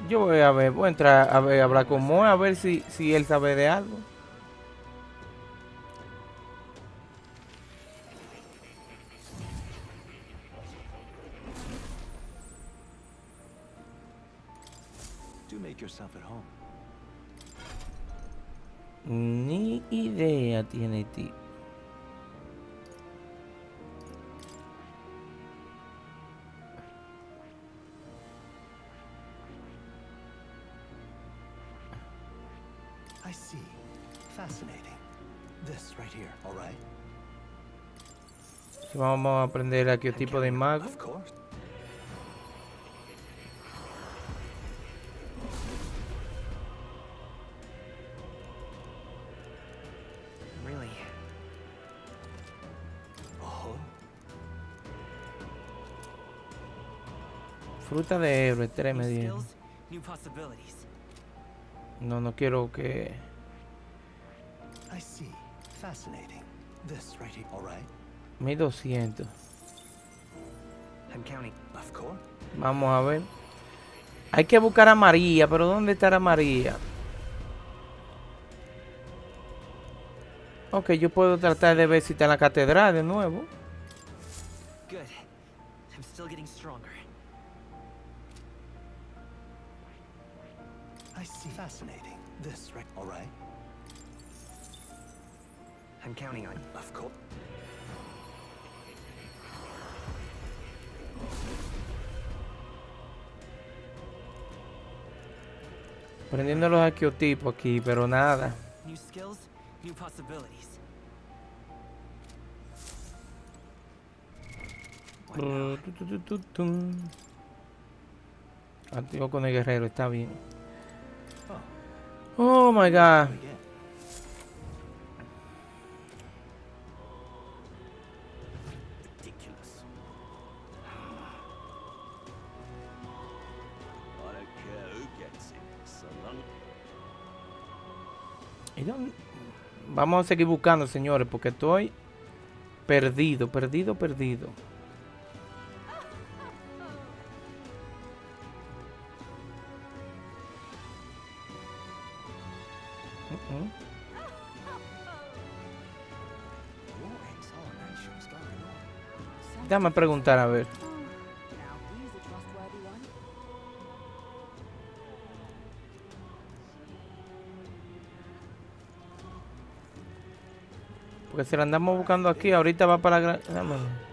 Yo voy a ver, voy a entrar a ver, a hablar con Moe, a ver si él sabe de algo. Do make yourself at home. Ni idea tiene ti. I see. Fascinating. This right here, all right? Vamos a aprender el arquetipo de mago. Of course. Really? Oh. Fruta de héroe, 3 me New dieron. skills, new possibilities. No quiero que... I see. Fascinating. This right here, all right? 1200. I'm counting. Of course. Vamos a ver. Hay que buscar a María, pero ¿dónde estará María? Ok, yo puedo tratar de ver si está en la catedral de nuevo. Good. I'm still getting stronger. I see. Fascinating. This right, all right? I'm counting on you. Of course. Prendiendo los arquetipos aquí, pero nada. New skills, new possibilities. Activo con el guerrero, está bien. Oh my god. Ridiculous. I don't care who gets it, so long. ¿Y dónde? Vamos a seguir buscando, señores, porque estoy perdido. Déjame preguntar a ver. Porque si la andamos buscando aquí, ahorita va para la gran... Déjame ver.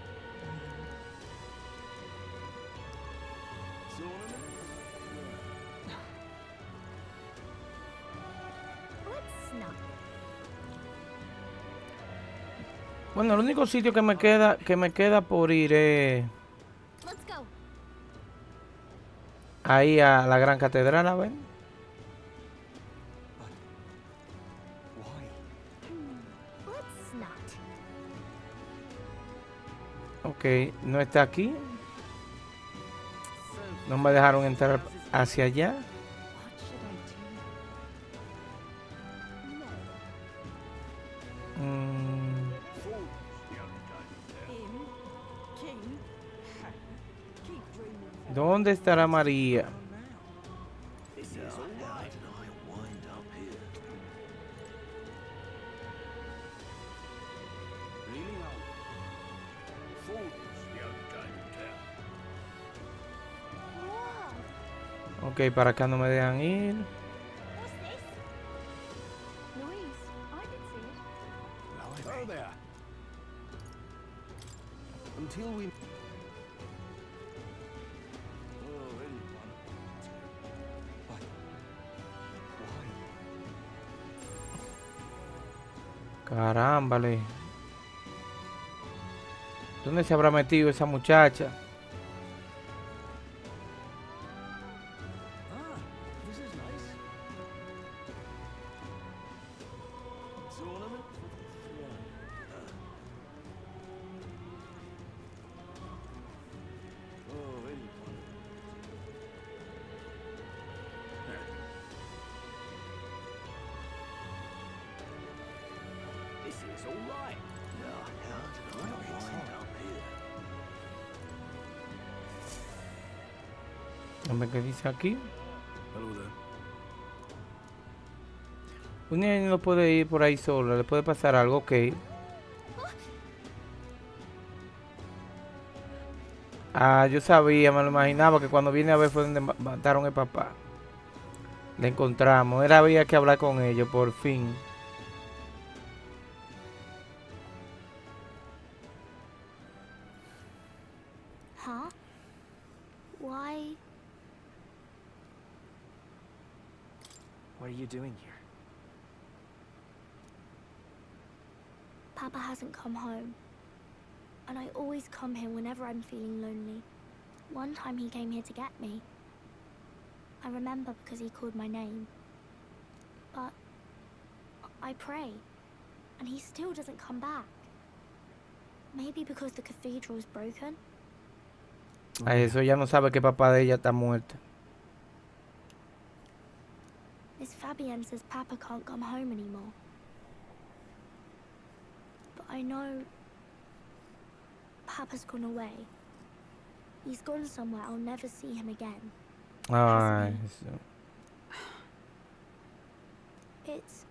Bueno, el único sitio que me queda por ir es ahí a la gran catedral, a ver. Ok, no está aquí. No me dejaron entrar hacia allá. ¿Dónde estará María? Ok, para acá no me dejan ir. Hello there. Until we... Carámbale. ¿Dónde se habrá metido esa muchacha? ¿Qué dice aquí? Hello there. Un niño no puede ir por ahí solo, le puede pasar algo, ok. Ah, yo sabía, me lo imaginaba que cuando vine a ver fue donde mataron al papá. Le encontramos, era había que hablar con ellos, por fin. Huh? Why? What are you doing here? Papa hasn't come home. And I always come here whenever I'm feeling lonely. One time he came here to get me. I remember because he called my name. But I pray, and he still doesn't come back. Maybe because the cathedral's broken? A eso ella no sabe que papá de ella está muerto. Miss Fabienne says Papa can't come home anymore. But I know Papa's gone away. He's gone somewhere I'll never see him again. Ay, It's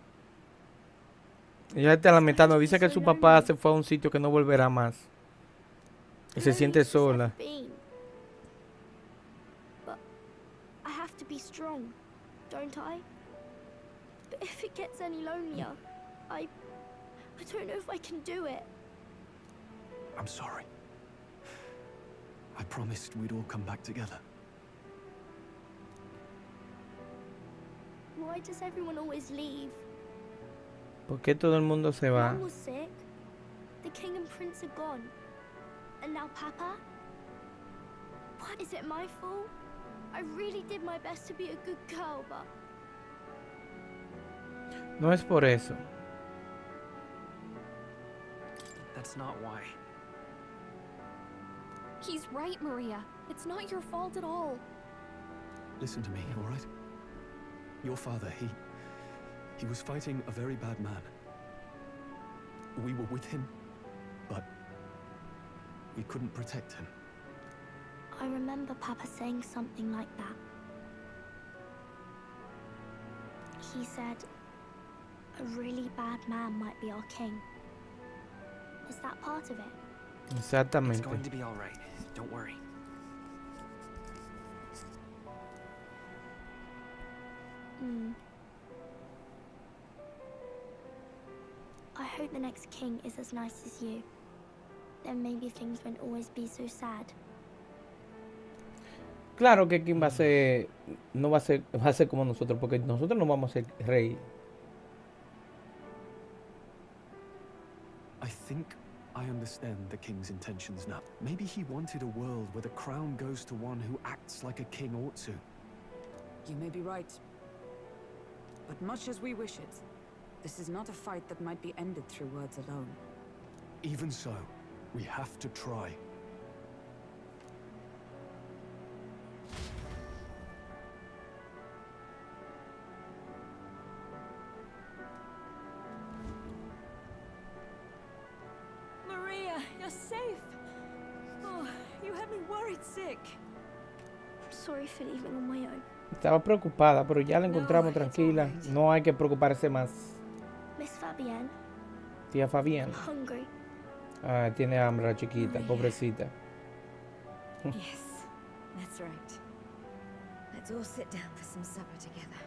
ella está lamentando, dice que su papá se fue a un sitio que no volverá más. Y se siente sola. But I have to be strong, don't I? But if it gets any lonelier, I don't know if I can do it. I'm sorry. I promised we'd all come back together. Why does everyone always leave? ¿Por qué todo el mundo se va? Mom was sick. The king and prince are gone. And now Papa? What? Is it my fault? I really did my best to be a good girl, but... No es por eso. That's not why. He's right, Maria. It's not your fault at all. Listen to me, all right? Your father, he was fighting a very bad man. We were with him, but we couldn't protect him. I remember Papa saying something like that. He said a really bad man might be our king. Is that part of it? Exactamente. It's going to be all right. Don't worry. I hope the next king is as nice as you. Then maybe things won't always be so sad. Claro que quien va a ser, no va a ser como nosotros, porque nosotros no vamos a ser rey. I think I understand the king's intentions now. Maybe he wanted a world where the crown goes to one who acts like a king ought to. You may be right. But much as we wish it, this is not a fight that might be ended through words alone. Even so, we have to try. Maria, you're safe. Oh, you had me worried sick. I'm sorry for leaving on my own. Estaba preocupada, pero ya la encontramos tranquila. No hay que preocuparse más. Miss Fabienne. Tía Fabienne. Hungry. Ah, tiene hambre la chiquita, pobrecita. Yes, that's right. Let's all sit down for some supper together.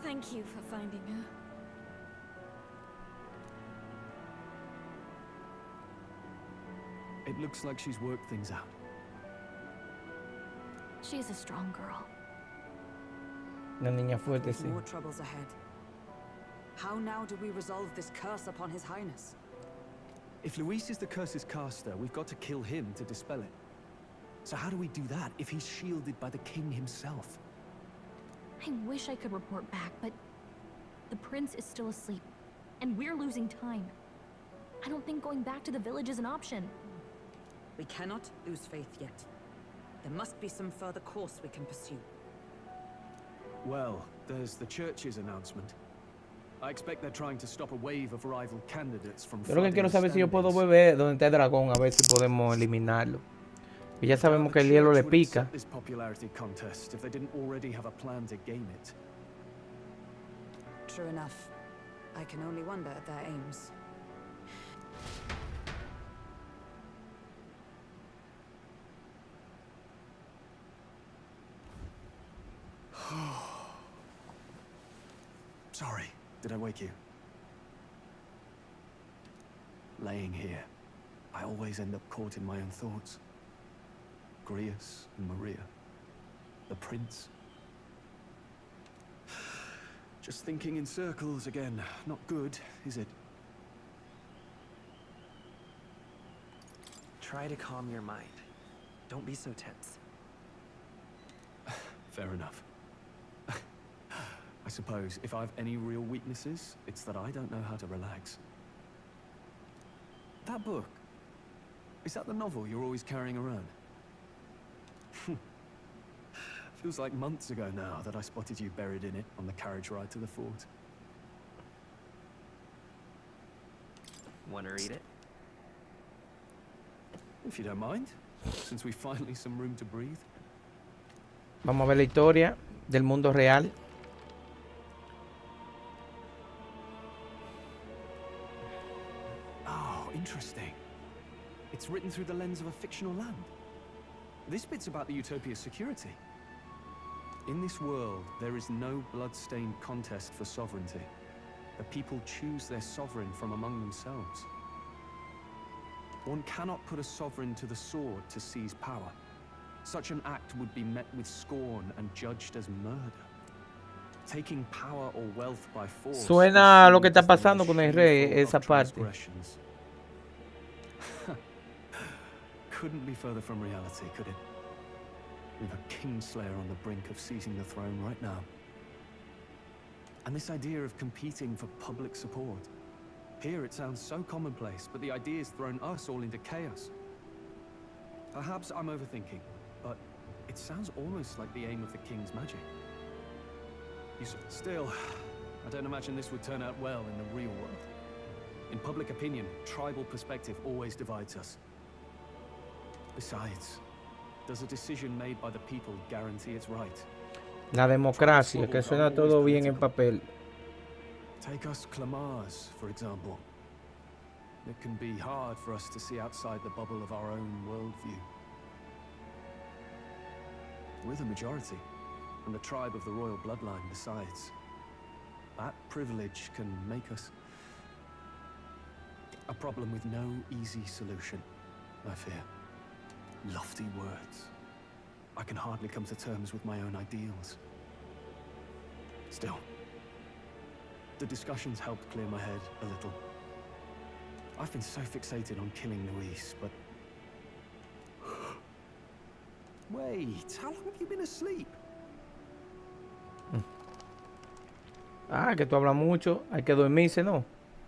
Thank you for finding her. It looks like she's worked things out. She's a strong girl. Una niña fuerte, There's sí. more troubles ahead. How now do we resolve this curse upon His Highness? If Luis is the curse's caster, we've got to kill him to dispel it. So how do we do that if he's shielded by the king himself? I wish I could report back, but the prince is still asleep, and we're losing time. I don't think going back to the village is an option. We cannot lose faith yet. There must be some further course we can pursue. Well, there's the church's announcement. I expect they're trying to stop a wave of rival candidates from Yo lo que quiero flooding saber si yo puedo standings. beber donde está el dragón, a ver si podemos eliminarlo. Y ya sabemos que el hielo le pica. This popularity contest if they didn't already have a plan to game it. True enough. I can only wonder at their aims. Sorry, did I wake you? Laying here, I always end up caught in my own thoughts. Grius and Maria, the prince. Just thinking in circles again. Not good, is it? Try to calm your mind. Don't be so tense. Fair enough. I suppose if I have any real weaknesses, it's that I don't know how to relax. That book, is that the novel you're always carrying around? Feels like months ago now that I spotted you buried in it on the carriage ride to the fort. Want to read it? If you don't mind, since we finally some room to breathe. Vamos a ver la historia del mundo real. Oh, interesting. It's written through the lens of a fictional land. This bit's about the utopia's security. In this world, there is no blood-stained contest for sovereignty. The people choose their sovereign from among themselves. One cannot put a sovereign to the sword to seize power. Such an act would be met with scorn and judged as murder. Taking power or wealth by force. Suena a lo que está pasando con el rey, esa parte. Couldn't be further from reality, could it? With a kingslayer on the brink of seizing the throne right now. And this idea of competing for public support. Here it sounds so commonplace, but the idea's thrown us all into chaos. Perhaps I'm overthinking, but it sounds almost like the aim of the king's magic. Still, I don't imagine this would turn out well in the real world. In public opinion, tribal perspective always divides us. Besides, does a decision made by the people guarantee it's right? La democracia, que suena todo bien en papel. Take us Clamars, for example. It can be hard for us to see outside the bubble of our own worldview. We're the majority, and the tribe of the royal bloodline besides. That privilege can make us a problem with no easy solution, I fear. Lofty words. I can hardly come to terms with my own ideals. Still, the discussions helped clear my head a little. I've been so fixated on killing Luis, but... Wait, how long have you been asleep? Ah, que tú hablas mucho. Hay que dormirse, ¿no?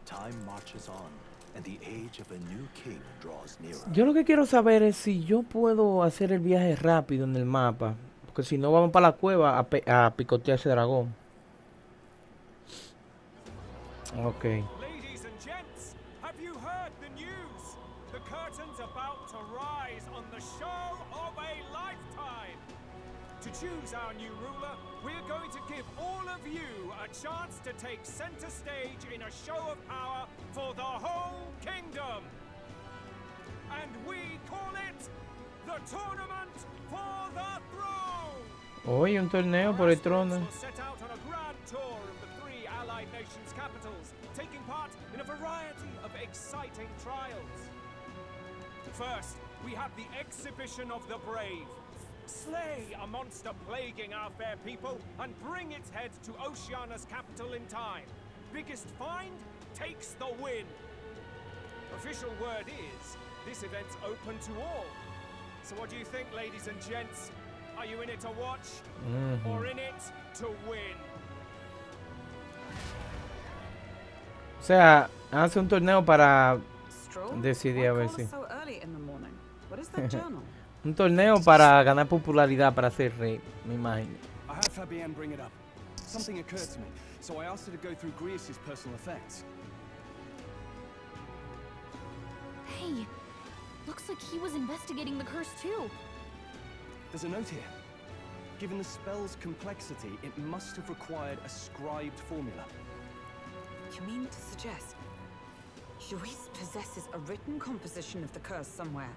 Time marches on, and the age of a new king draws nearer. Yo lo que quiero saber es si yo puedo hacer el viaje rápido en el mapa. Porque si no, vamos para la cueva a picotear ese dragón. Ok. Ladies and gents, have you heard the news? The curtain's about to rise on the show of a lifetime. To choose our new ruler, we're going to give all of you a chance to take center stage in a show of power for the whole kingdom. And we call it the Tournament for the Throne. Hoy un torneo por el trono. We'll set out on a grand tour of the 3 allied nations' capitals, taking part in a variety of exciting trials. First, we have the exhibition of the brave. Slay a monster plaguing our fair people and bring its head to Oceania's capital in time. Biggest find takes the win. Official word is, this event's open to all. So what do you think, ladies and gents? Are you in it to watch or in it to win? O sea, hace un torneo para decidir a ver si. So early in the morning. What is that journal? Un torneo para ganar popularidad para ser rey, me imagino. I had Fabienne bring it up. Something occurred to me, so I asked her to go through Grius' personal effects. Hey, looks looks like he was investigating the curse too. There's a note here. Given the spell's complexity, it must have required a scribed formula. You mean to suggest Luis possesses a written composition of the curse somewhere?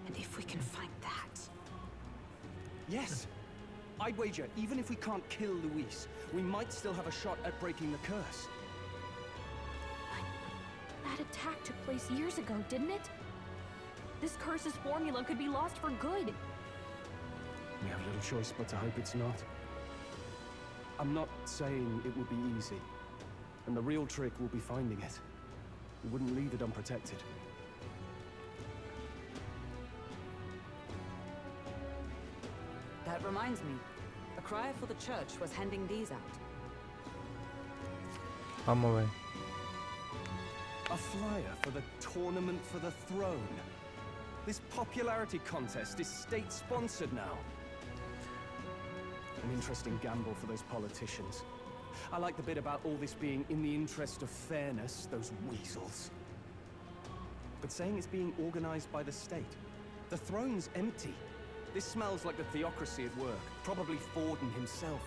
And if we can find that... Yes. I'd wager, even if we can't kill Luis, we might still have a shot at breaking the curse. That attack took place years ago, didn't it? This curse's formula could be lost for good. We have little choice but to hope it's not. I'm not saying it would be easy. And the real trick will be finding it. We wouldn't leave it unprotected. That reminds me. A crier for the church was handing these out. Vamos a ver. A flyer for the Tournament for the Throne. This popularity contest is state-sponsored now. An interesting gamble for those politicians. I like the bit about all this being in the interest of fairness, those weasels. But saying it's being organized by the state. The throne's empty. This smells like the theocracy at work. Probably Forden himself.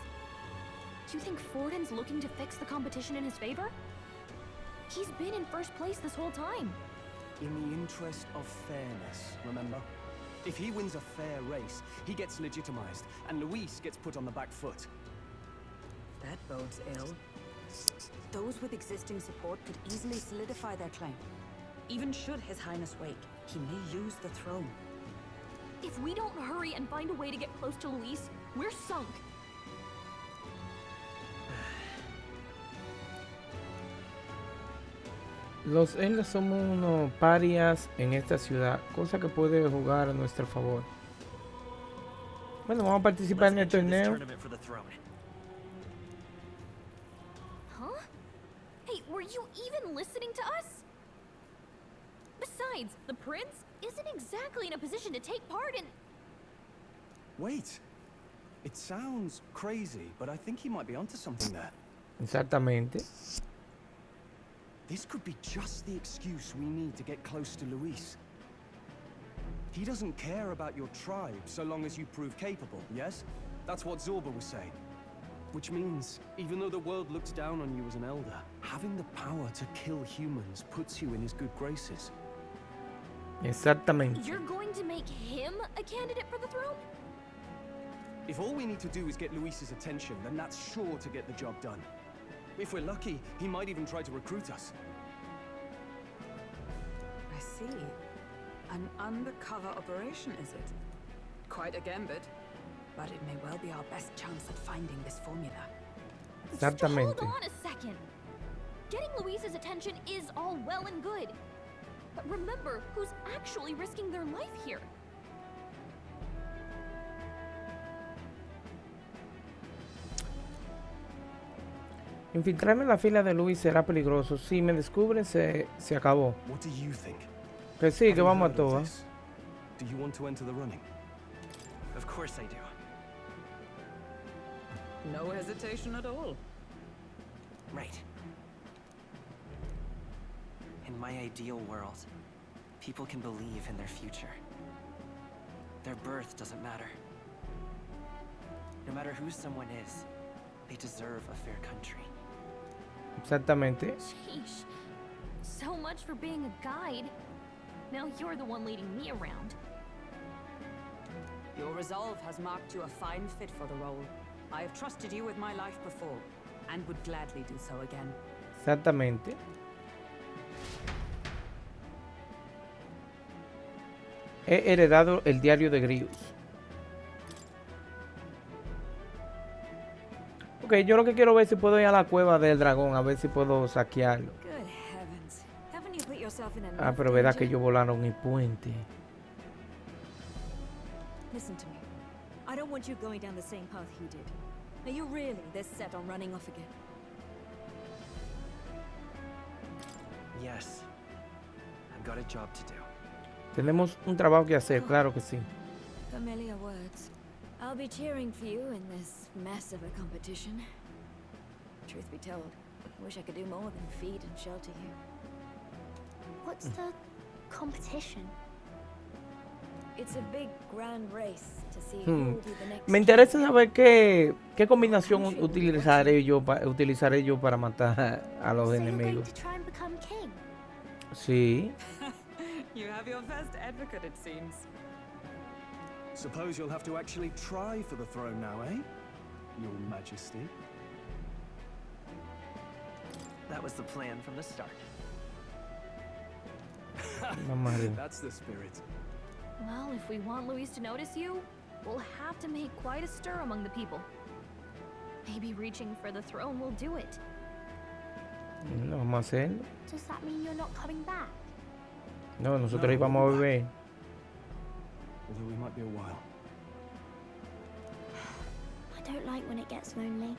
Do you think Forden's looking to fix the competition in his favor? He's been in first place this whole time. In the interest of fairness, remember? If he wins a fair race, he gets legitimized, and Luis gets put on the back foot. That bodes ill. Those with existing support could easily solidify their claim. Even should His Highness wake, he may lose the throne. If we don't hurry and find a way to get close to Luis, we're sunk. Los Elders somos unos parias en esta ciudad, cosa que puede jugar a nuestro favor. Bueno, vamos a participar en el torneo. Huh? Hey, were you even listening to us? Besides, the prince isn't exactly in a position to take part in... Wait. It sounds crazy, but I think he might be onto something there. Exactamente. This could be just the excuse we need to get close to Luis. He doesn't care about your tribe so long as you prove capable, yes? That's what Zorba was saying. Which means, even though the world looks down on you as an elder, having the power to kill humans puts you in his good graces. Exactamente. You're going to make him a candidate for the throne? If all we need to do is get Luis's attention, then that's sure to get the job done. If we're lucky, he might even try to recruit us. I see. An undercover operation, is it? Quite a gambit. But it may well be our best chance at finding this formula. Exactamente. Hold on a second. Getting Luis's attention is all well and good. But remember who's actually risking their life here. Infiltrarme en la fila de Luis será peligroso. Si me descubren, se acabó. What do you think? Que sí, que vamos a todas. Do you want to enter the running? Of course I do. No hesitation at all. Right. In my ideal world, people can believe in their future. Their birth doesn't matter. No matter who someone is, they deserve a fair country. Exactamente. Sheesh. So much for being a guide. Now you're the one leading me around. Your resolve has marked you a fine fit for the role. I have trusted you with my life before, and would gladly do so again. Exactamente. He heredado el diario de Grius. Ok, yo lo que quiero ver si puedo ir a la cueva del dragón, a ver si puedo saquearlo. Good heavens. Haven't you put yourself in Ah, enough pero verás que danger? ellos volaron el puente. Listen to me. I don't want you going down the same path he did. Are you really this set on running off again? Yes. I've got a job to do. Tenemos un trabajo que hacer, claro que sí. Familiar words. I'll be cheering for you in this mess of a competition. Truth be told, I wish I could do more than feed and shelter you. What's the competition? It's a big grand race to see who will be the next. Me interesa saber qué combinación utilizaré yo para matar a los enemigos. To try and become king. Sí. You have your first advocate, it seems. Suppose you'll have to actually try for the throne now, eh? Your Majesty. That was the plan from the start. That's the spirit. Well, if we want Luis to notice you, we'll have to make quite a stir among the people. Maybe reaching for the throne will do it. No, vamos a hacerlo. Does that mean you're not coming back? No, nosotros íbamos a volver. Although we might be a while. I don't like when it gets lonely.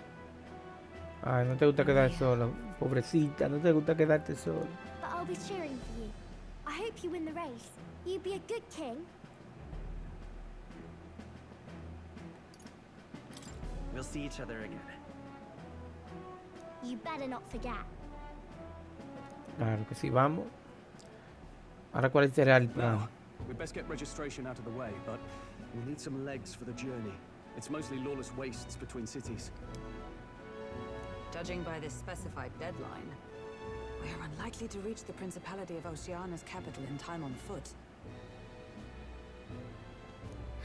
Ay, no te gusta quedar sola, pobrecita, no te gusta quedarte sola. But I'll be cheering for you. I hope you win the race. You be a good king. We'll see each other again. You better not forget. Claro que sí, vamos. Ahora, ¿cuál será el plan? Now, we'd best get registration out of the way, but we'll need some legs for the journey. It's mostly lawless wastes between cities. Judging by this specified deadline, we are unlikely to reach the Principality of Oceania's capital in time on foot.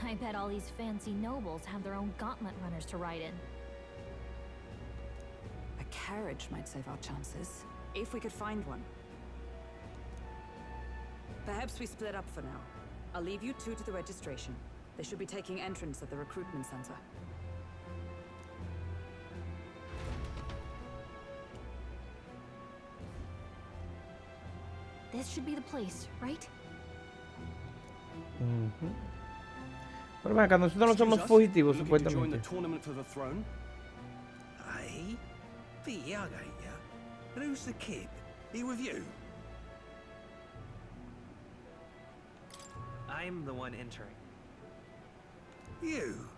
I bet all these fancy nobles have their own gauntlet runners to ride in. A carriage might save our chances, if we could find one. Perhaps we split up for now. I'll leave you two to the registration. They should be taking entrance at the recruitment center. This should be the place, right? Pero ven acá, nosotros no somos fugitivos, Looking to join the supuestamente. tournament for the throne? Aye? Be young, ain't ya? And who's the kid? He with you? I'm the one entering. You?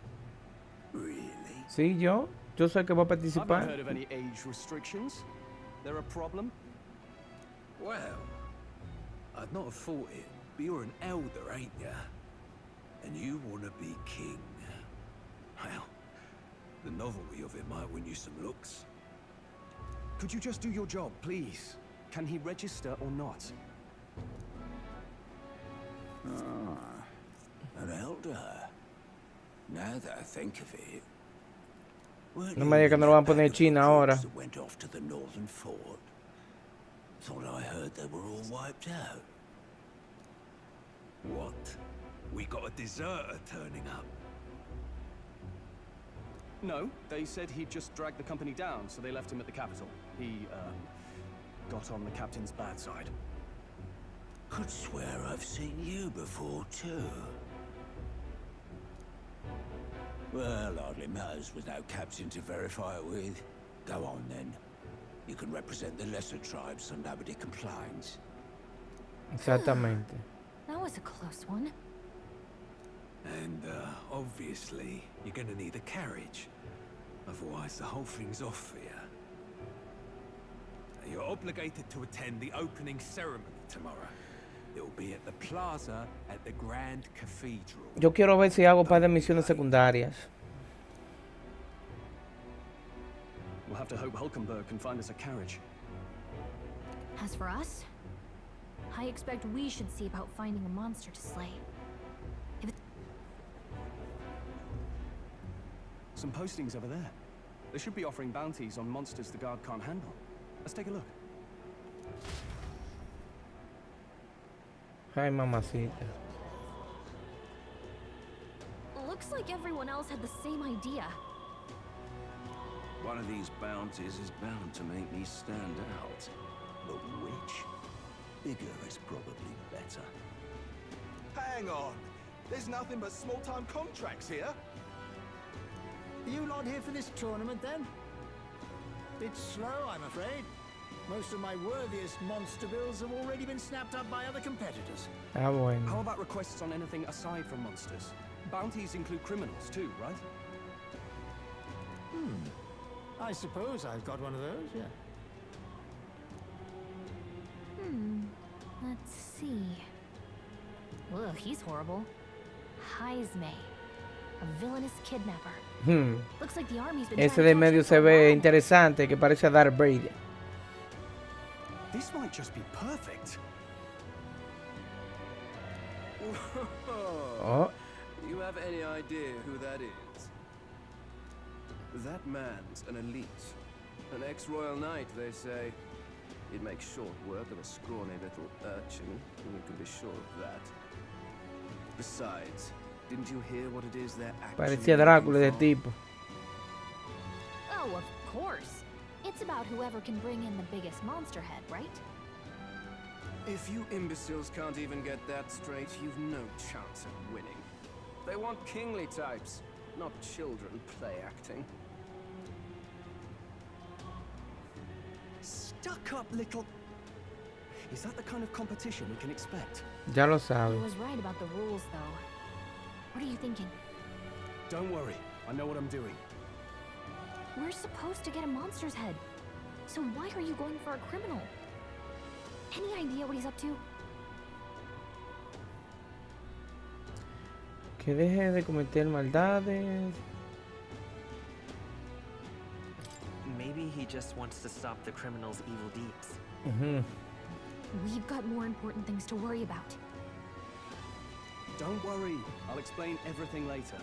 Really? Sí, yo soy el que va a I've not participar. heard of any age restrictions. There a problem? Well, I'd not have thought it, but you're an elder, ain't ya? And you want to be king. Well, the novelty of it might win you some looks. Could you just do your job, please? Can he register or not? Ah, an elder. Now that I think of it. No me digas que no lo van a poner en China ahora. That went off to the northern fort. Thought I heard they were all wiped out. What? We got a deserter turning up. No, they said he'd just dragged the company down, so they left him at the capital. He, got on the captain's bad side. Could swear I've seen you before, too. Well, hardly matters with no captain to verify it with. Go on, then. You can represent the lesser tribes so nobody complains. Exactamente. That was a close one. And, obviously, you're gonna need a carriage. Otherwise, the whole thing's off for you. You're obligated to attend the opening ceremony tomorrow. It'll be at the plaza at the Grand Cathedral. Yo quiero ver si hago un par de misiones secundarias. We'll have to hope Hulkenberg can find us a carriage. As for us, I expect we should see about finding a monster to slay. Some postings over there. They should be offering bounties on monsters the guard can't handle. Let's take a look. Ay, mamacita. Looks like everyone else had the same idea. One of these bounties is bound to make me stand out. But which? Bigger is probably better. Hang on. There's nothing but small-time contracts here. Are you lot here for this tournament, then? Bit slow, I'm afraid. Most of my worthiest monster bills have already been snapped up by other competitors. Ah, bueno. How about requests on anything aside from monsters? Bounties include criminals too, right? I suppose I've got one of those, yeah. Let's see. Ugh, he's horrible. Heisme, a villainous kidnapper. Looks like the army's been Ese trying de to catch medio him se for a ve while. interesante, que parece a Darth Vader. This might just be perfect. Oh. You have any idea who that is? That man's an elite. An ex-royal knight, they say. He'd make short work of a scrawny little urchin, and you can be sure of that. Besides, didn't you hear what it is they're actually Parecía Drácula de looking for? tipo. Oh, of course. It's about whoever can bring in the biggest monster head, right? If you imbeciles can't even get that straight, you've no chance of winning. They want kingly types, not children play acting. Stuck up little... Is that the kind of competition we can expect? Ya lo He sabe. was right about the rules, though. What are you thinking? Don't worry, I know what I'm doing. We're supposed to get a monster's head. So why are you going for a criminal? Any idea what he's up to? Que deje de cometer maldades. Maybe he just wants to stop the criminal's evil deeds. We've got more important things to worry about. Don't worry, I'll explain everything later.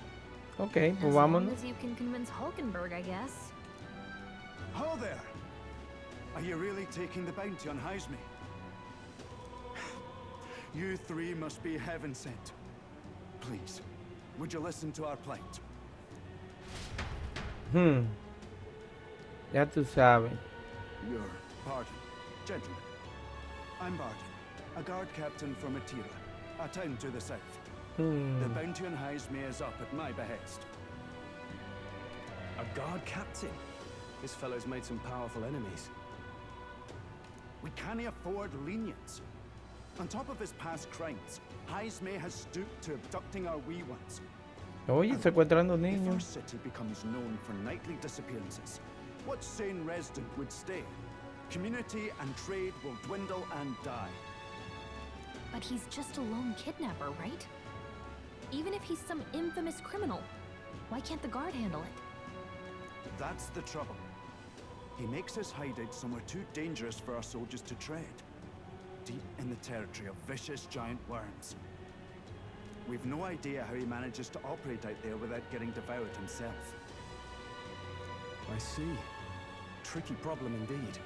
Ok, pues As long vámonos. as you can convince Hulkenberg, I guess. Ho there! Are you really taking the bounty on Heisme? You three must be heaven sent. Please, would you listen to our plight? Ya tú sabes. Your pardon, gentlemen. I'm Barton, a guard captain from Atira, a town to the south. The bounty on Heisme is up at my behest. A guard captain? This fellow's made some powerful enemies. We can't afford lenience. On top of his past crimes, Heisme has stooped to abducting our wee ones. Oye, secuestrando If our niños. city becomes known for nightly disappearances, what sane resident would stay? Community and trade will dwindle and die. But he's just a lone kidnapper, right? Even if he's some infamous criminal, why can't the guard handle it? That's the trouble. He makes his hideout somewhere too dangerous for our soldiers to tread. Deep in the territory of vicious giant worms. We've no idea how he manages to operate out there without getting devoured himself. I see. Tricky problem indeed.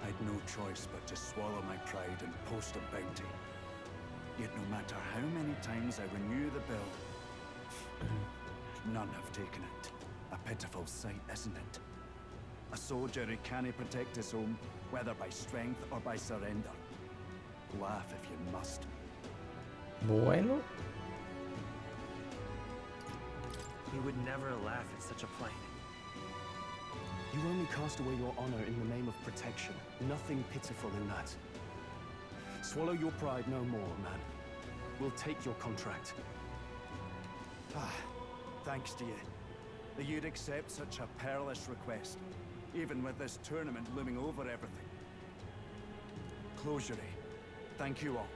I'd no choice but to swallow my pride and post a bounty. Yet no matter how many times I renew the bill, none have taken it. A pitiful sight, isn't it? A soldier who can't protect his home, whether by strength or by surrender. Laugh if you must. Bueno. We would never laugh at such a plight. You only cast away your honor in the name of protection. Nothing pitiful in that. Swallow your pride no more, man. We'll take your contract. Thanks to you. That you'd accept such a perilous request, even with this tournament looming over everything. Closure. Thank you all,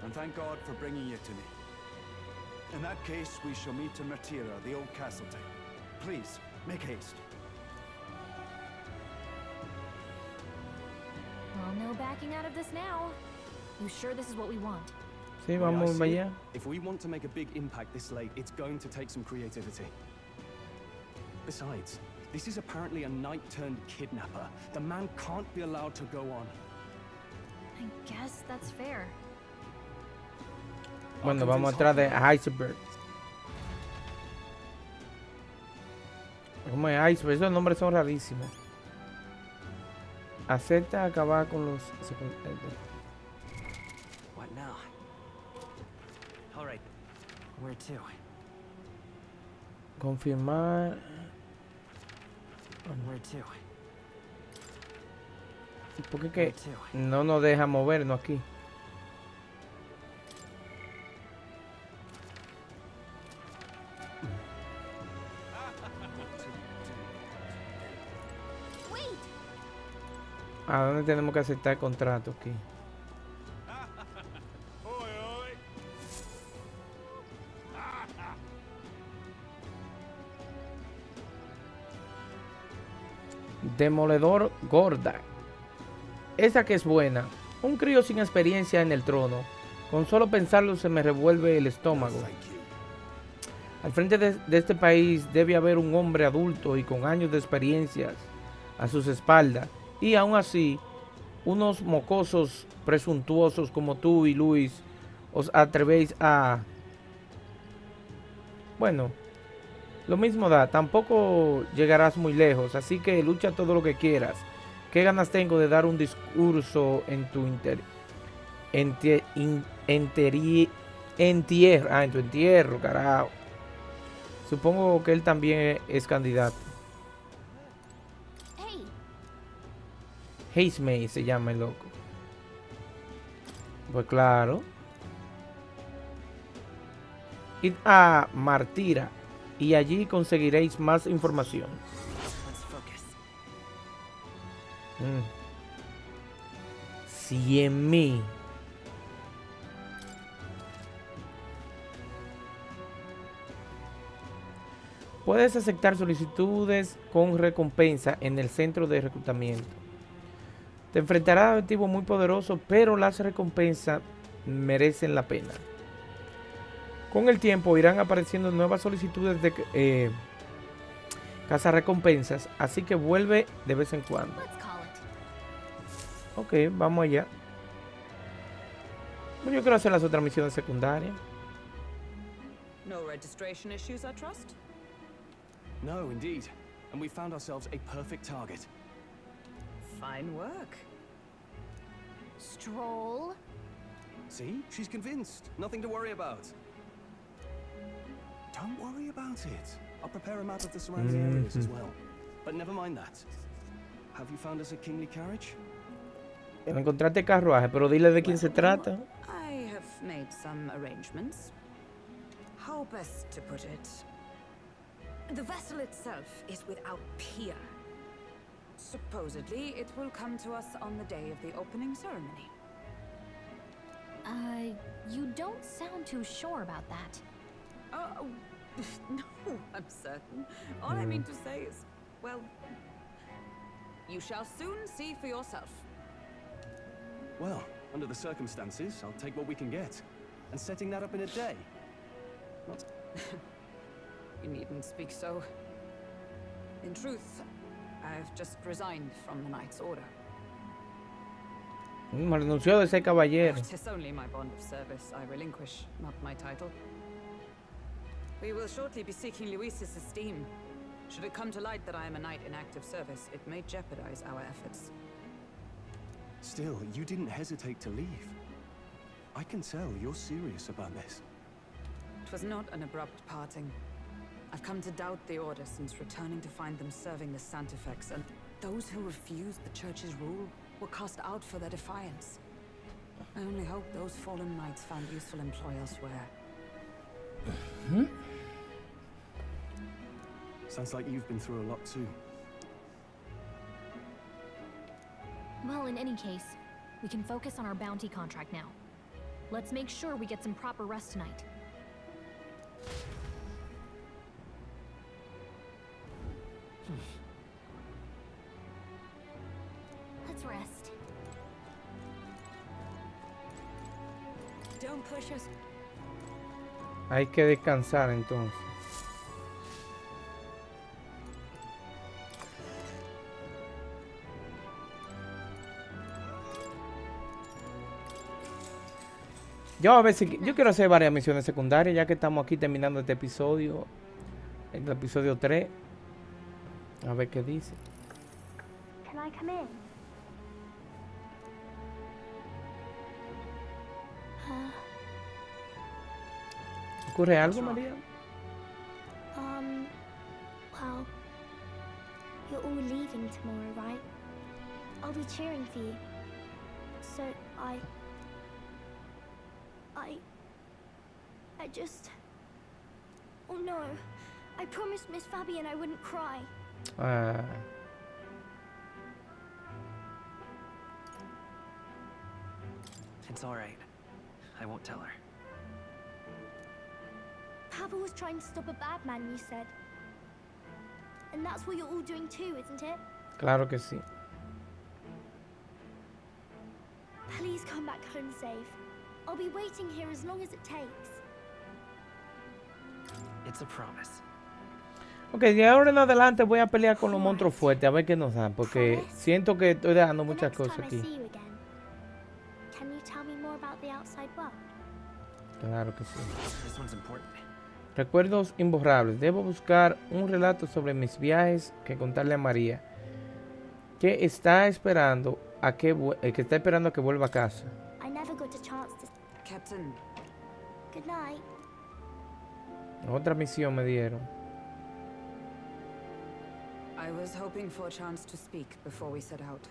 and thank God for bringing you to me. In that case, we shall meet in Matira, the old castle town. Please, make haste. Well, no backing out of this now. You sure this is what we want? Sí, May I vamos see para it? allá. If we want to make a big impact this late, it's going to take some creativity. Besides, this is apparently a knight-turned-kidnapper. The man can't be allowed to go on. I guess that's fair. Bueno, vamos atrás de Iceberg. ¿Cómo es Iceberg? Esos nombres son rarísimos. Acepta acabar con los secundarios. What now? All right. Where to? Confirmar. Where to? ¿Por qué que no nos deja movernos aquí? ¿A dónde tenemos que aceptar el contrato aquí? Demoledor Gorda. Esa que es buena. Un crío sin experiencia en el trono. Con solo pensarlo se me revuelve el estómago. Al frente de este país debe haber un hombre adulto y con años de experiencias a sus espaldas. Y aún así, unos mocosos presuntuosos como tú y Luis os atrevéis a... Bueno, lo mismo da, tampoco llegarás muy lejos, así que lucha todo lo que quieras. ¿Qué ganas tengo de dar un discurso en tu en tu entierro, carajo? Supongo que él también es candidato. May se llama el loco. Pues claro. Id a Martira y allí conseguiréis más información. 100.000. Puedes aceptar solicitudes con recompensa en el centro de reclutamiento. Te enfrentarás a objetivos muy poderosos, pero las recompensas merecen la pena. Con el tiempo irán apareciendo nuevas solicitudes de cazarrecompensas, así que vuelve de vez en cuando. Ok, vamos allá. Yo quiero hacer las otras misiones secundarias. No registration issues, I trust? No, indeed. And we found ourselves a perfect target. Fine work. Stroll. See? She's convinced. Nothing to worry about. Don't worry about it. I'll prepare a map of the surrounding areas as well. But never mind that. Have you found us a kingly carriage? Encontraste carruaje, pero dile de quién se trata. I have made some arrangements. How best to put it? The vessel itself is without peer. Supposedly, it will come to us on the day of the opening ceremony. You don't sound too sure about that. Oh, no, I'm certain. All I mean to say is, well, you shall soon see for yourself. Well, under the circumstances, I'll take what we can get. And setting that up in a day. Not... You needn't speak so. In truth, I've just resigned from the Knight's Order. Renunció de ser caballero. It is only my bond of service I relinquish, not my title. We will shortly be seeking Luis's esteem. Should it come to light that I am a knight in active service, it may jeopardize our efforts. Still, you didn't hesitate to leave. I can tell you're serious about this. It was not an abrupt parting. I've come to doubt the Order since returning to find them serving the Santifex, and those who refused the Church's rule were cast out for their defiance. I only hope those fallen knights found useful employ elsewhere. Sounds like you've been through a lot too. Well, in any case, we can focus on our bounty contract now. Let's make sure we get some proper rest tonight. Let's rest. Don't push us. Hay que descansar entonces. Yo quiero hacer varias misiones secundarias ya que estamos aquí terminando este episodio, el episodio 3. A ver qué dice. Can I come in? ¿Ocurre algo, María? Well, you're all leaving tomorrow, right? I'll be cheering for you. So I just... Oh no, I promised Miss Fabian I wouldn't cry. It's all right. I won't tell her. Papa was trying to stop a bad man, you said. And that's what you're all doing too, isn't it? Claro que sí. Please come back home safe. I'll be waiting here as long as it takes. It's a promise. Ok, de ahora en adelante voy a pelear con los monstruos fuertes, a ver qué nos dan, porque siento que estoy dejando muchas cosas aquí. Can you tell me more about the outside world? Claro que sí. This one's important. Recuerdos imborrables. Debo buscar un relato sobre mis viajes que contarle a María, que está esperando a que vuelva a casa. I never got a chance to... Captain. Good night. Otra misión me dieron. I was hoping for a chance to speak before we set out.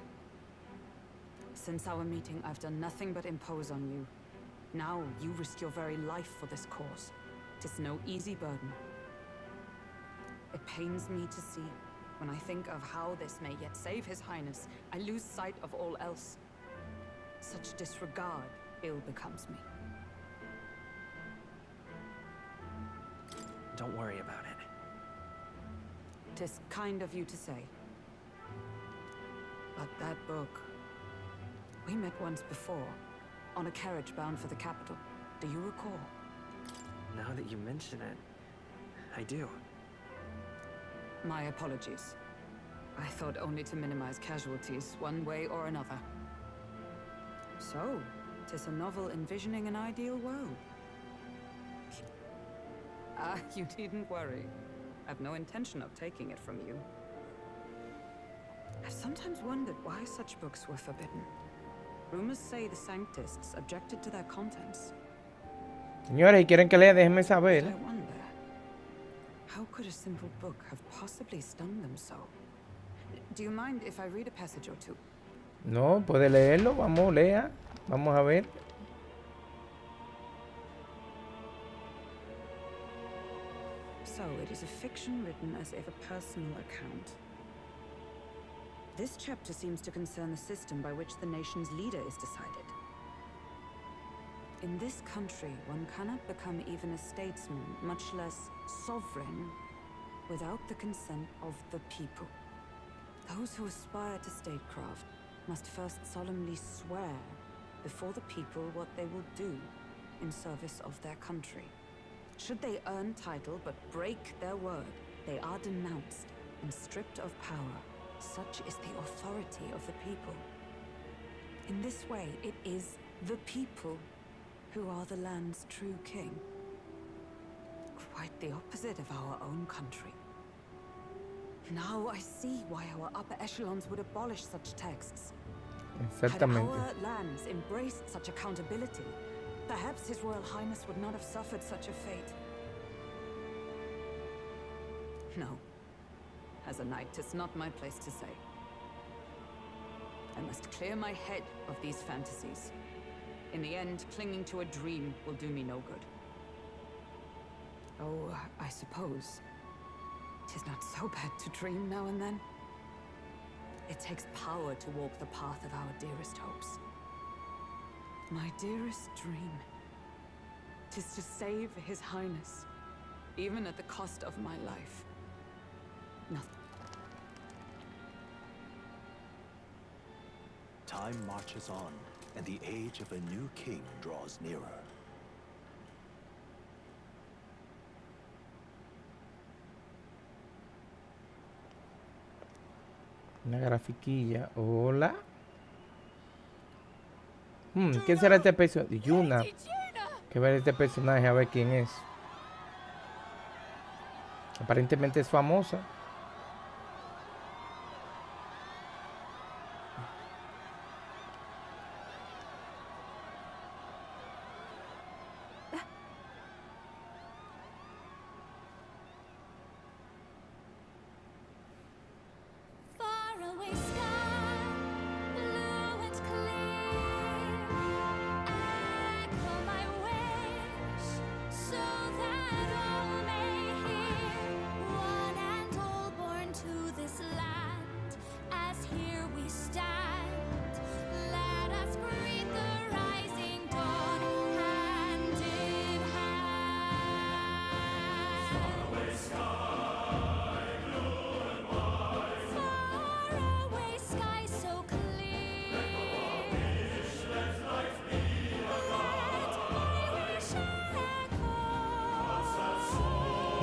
Since our meeting, I've done nothing but impose on you. Now you risk your very life for this cause. 'Tis no easy burden. It pains me to see. When I think of how this may yet save His Highness, I lose sight of all else. Such disregard ill becomes me. Don't worry about it. 'Tis kind of you to say. But that book... We met once before, on a carriage bound for the capital. Do you recall? Now that you mention it, I do. My apologies. I thought only to minimize casualties, one way or another. So, 'tis a novel envisioning an ideal world. You needn't worry. I've no intention of taking it from you. I've sometimes wondered why such books were forbidden. Rumors say the Sanctists objected to their contents. Señores, si quieren que lea, déjenme saber. I wonder, how could a simple book have possibly stung them so? Do you mind if I read a passage or two? No, puede leerlo. Vamos, lea. Vamos a ver. So, it is a fiction written as if a personal account. This chapter seems to concern the system by which the nation's leader is decided. In this country, one cannot become even a statesman, much less sovereign, without the consent of the people. Those who aspire to statecraft must first solemnly swear before the people what they will do in service of their country. Should they earn title but break their word, they are denounced and stripped of power. Such is the authority of the people. In this way, it is the people who are the land's true king. Quite the opposite of our own country. Now I see why our upper echelons would abolish such texts. Exactamente. Had our lands embraced such accountability, perhaps His Royal Highness would not have suffered such a fate. No. As a knight, 'tis not my place to say. I must clear my head of these fantasies. In the end, clinging to a dream will do me no good. Oh, I suppose 'tis not so bad to dream now and then. It takes power to walk the path of our dearest hopes. My dearest dream, 'tis to save His Highness, even at the cost of my life. Nothing. Time marches on, and the age of a new king draws nearer. Una grafiquilla. Hola. ¿Quién será este personaje? Yuna. Que ver este personaje, a ver quién es. Aparentemente es famosa.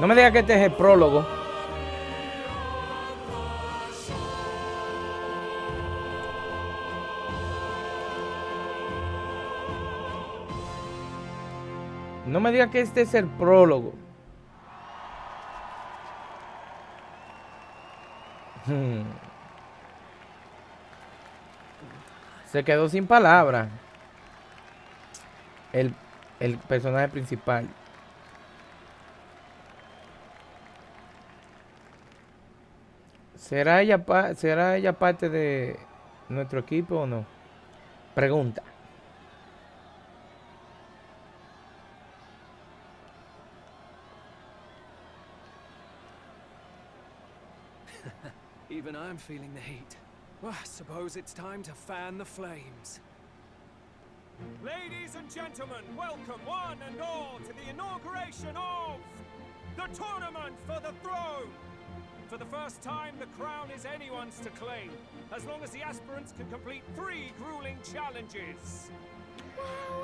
No me digas que este es el prólogo. No me digas que este es el prólogo. Se quedó sin palabras. El personaje principal. ¿Será ella parte de nuestro equipo o no? Pregunta. Even I'm feeling the heat. Well, I suppose it's time to fan the flames. Ladies and gentlemen, welcome one and all to the inauguration of the tournament for the throne. For the first time, the crown is anyone's to claim, as long as the aspirants can complete 3 grueling challenges.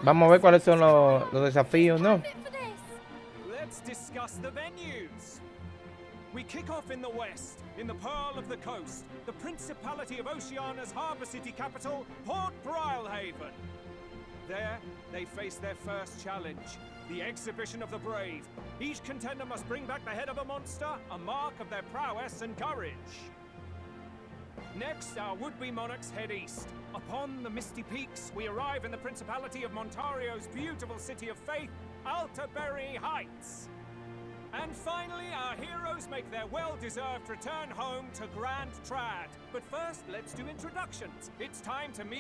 Vamos a ver cuáles son los desafíos, ¿no? Let's discuss the venues. We kick off in the west, in the Pearl of the Coast, the Principality of Oceania's harbour city capital, Port Brilehaven. There, they face their first challenge, the Exhibition of the Brave. Each contender must bring back the head of a monster, a mark of their prowess and courage. Next, our would-be monarchs head east. Upon the misty peaks, we arrive in the Principality of Montario's beautiful city of faith, Altaberry Heights. And finally, our heroes make their well-deserved return home to Grand Trad. But first, let's do introductions. It's time to meet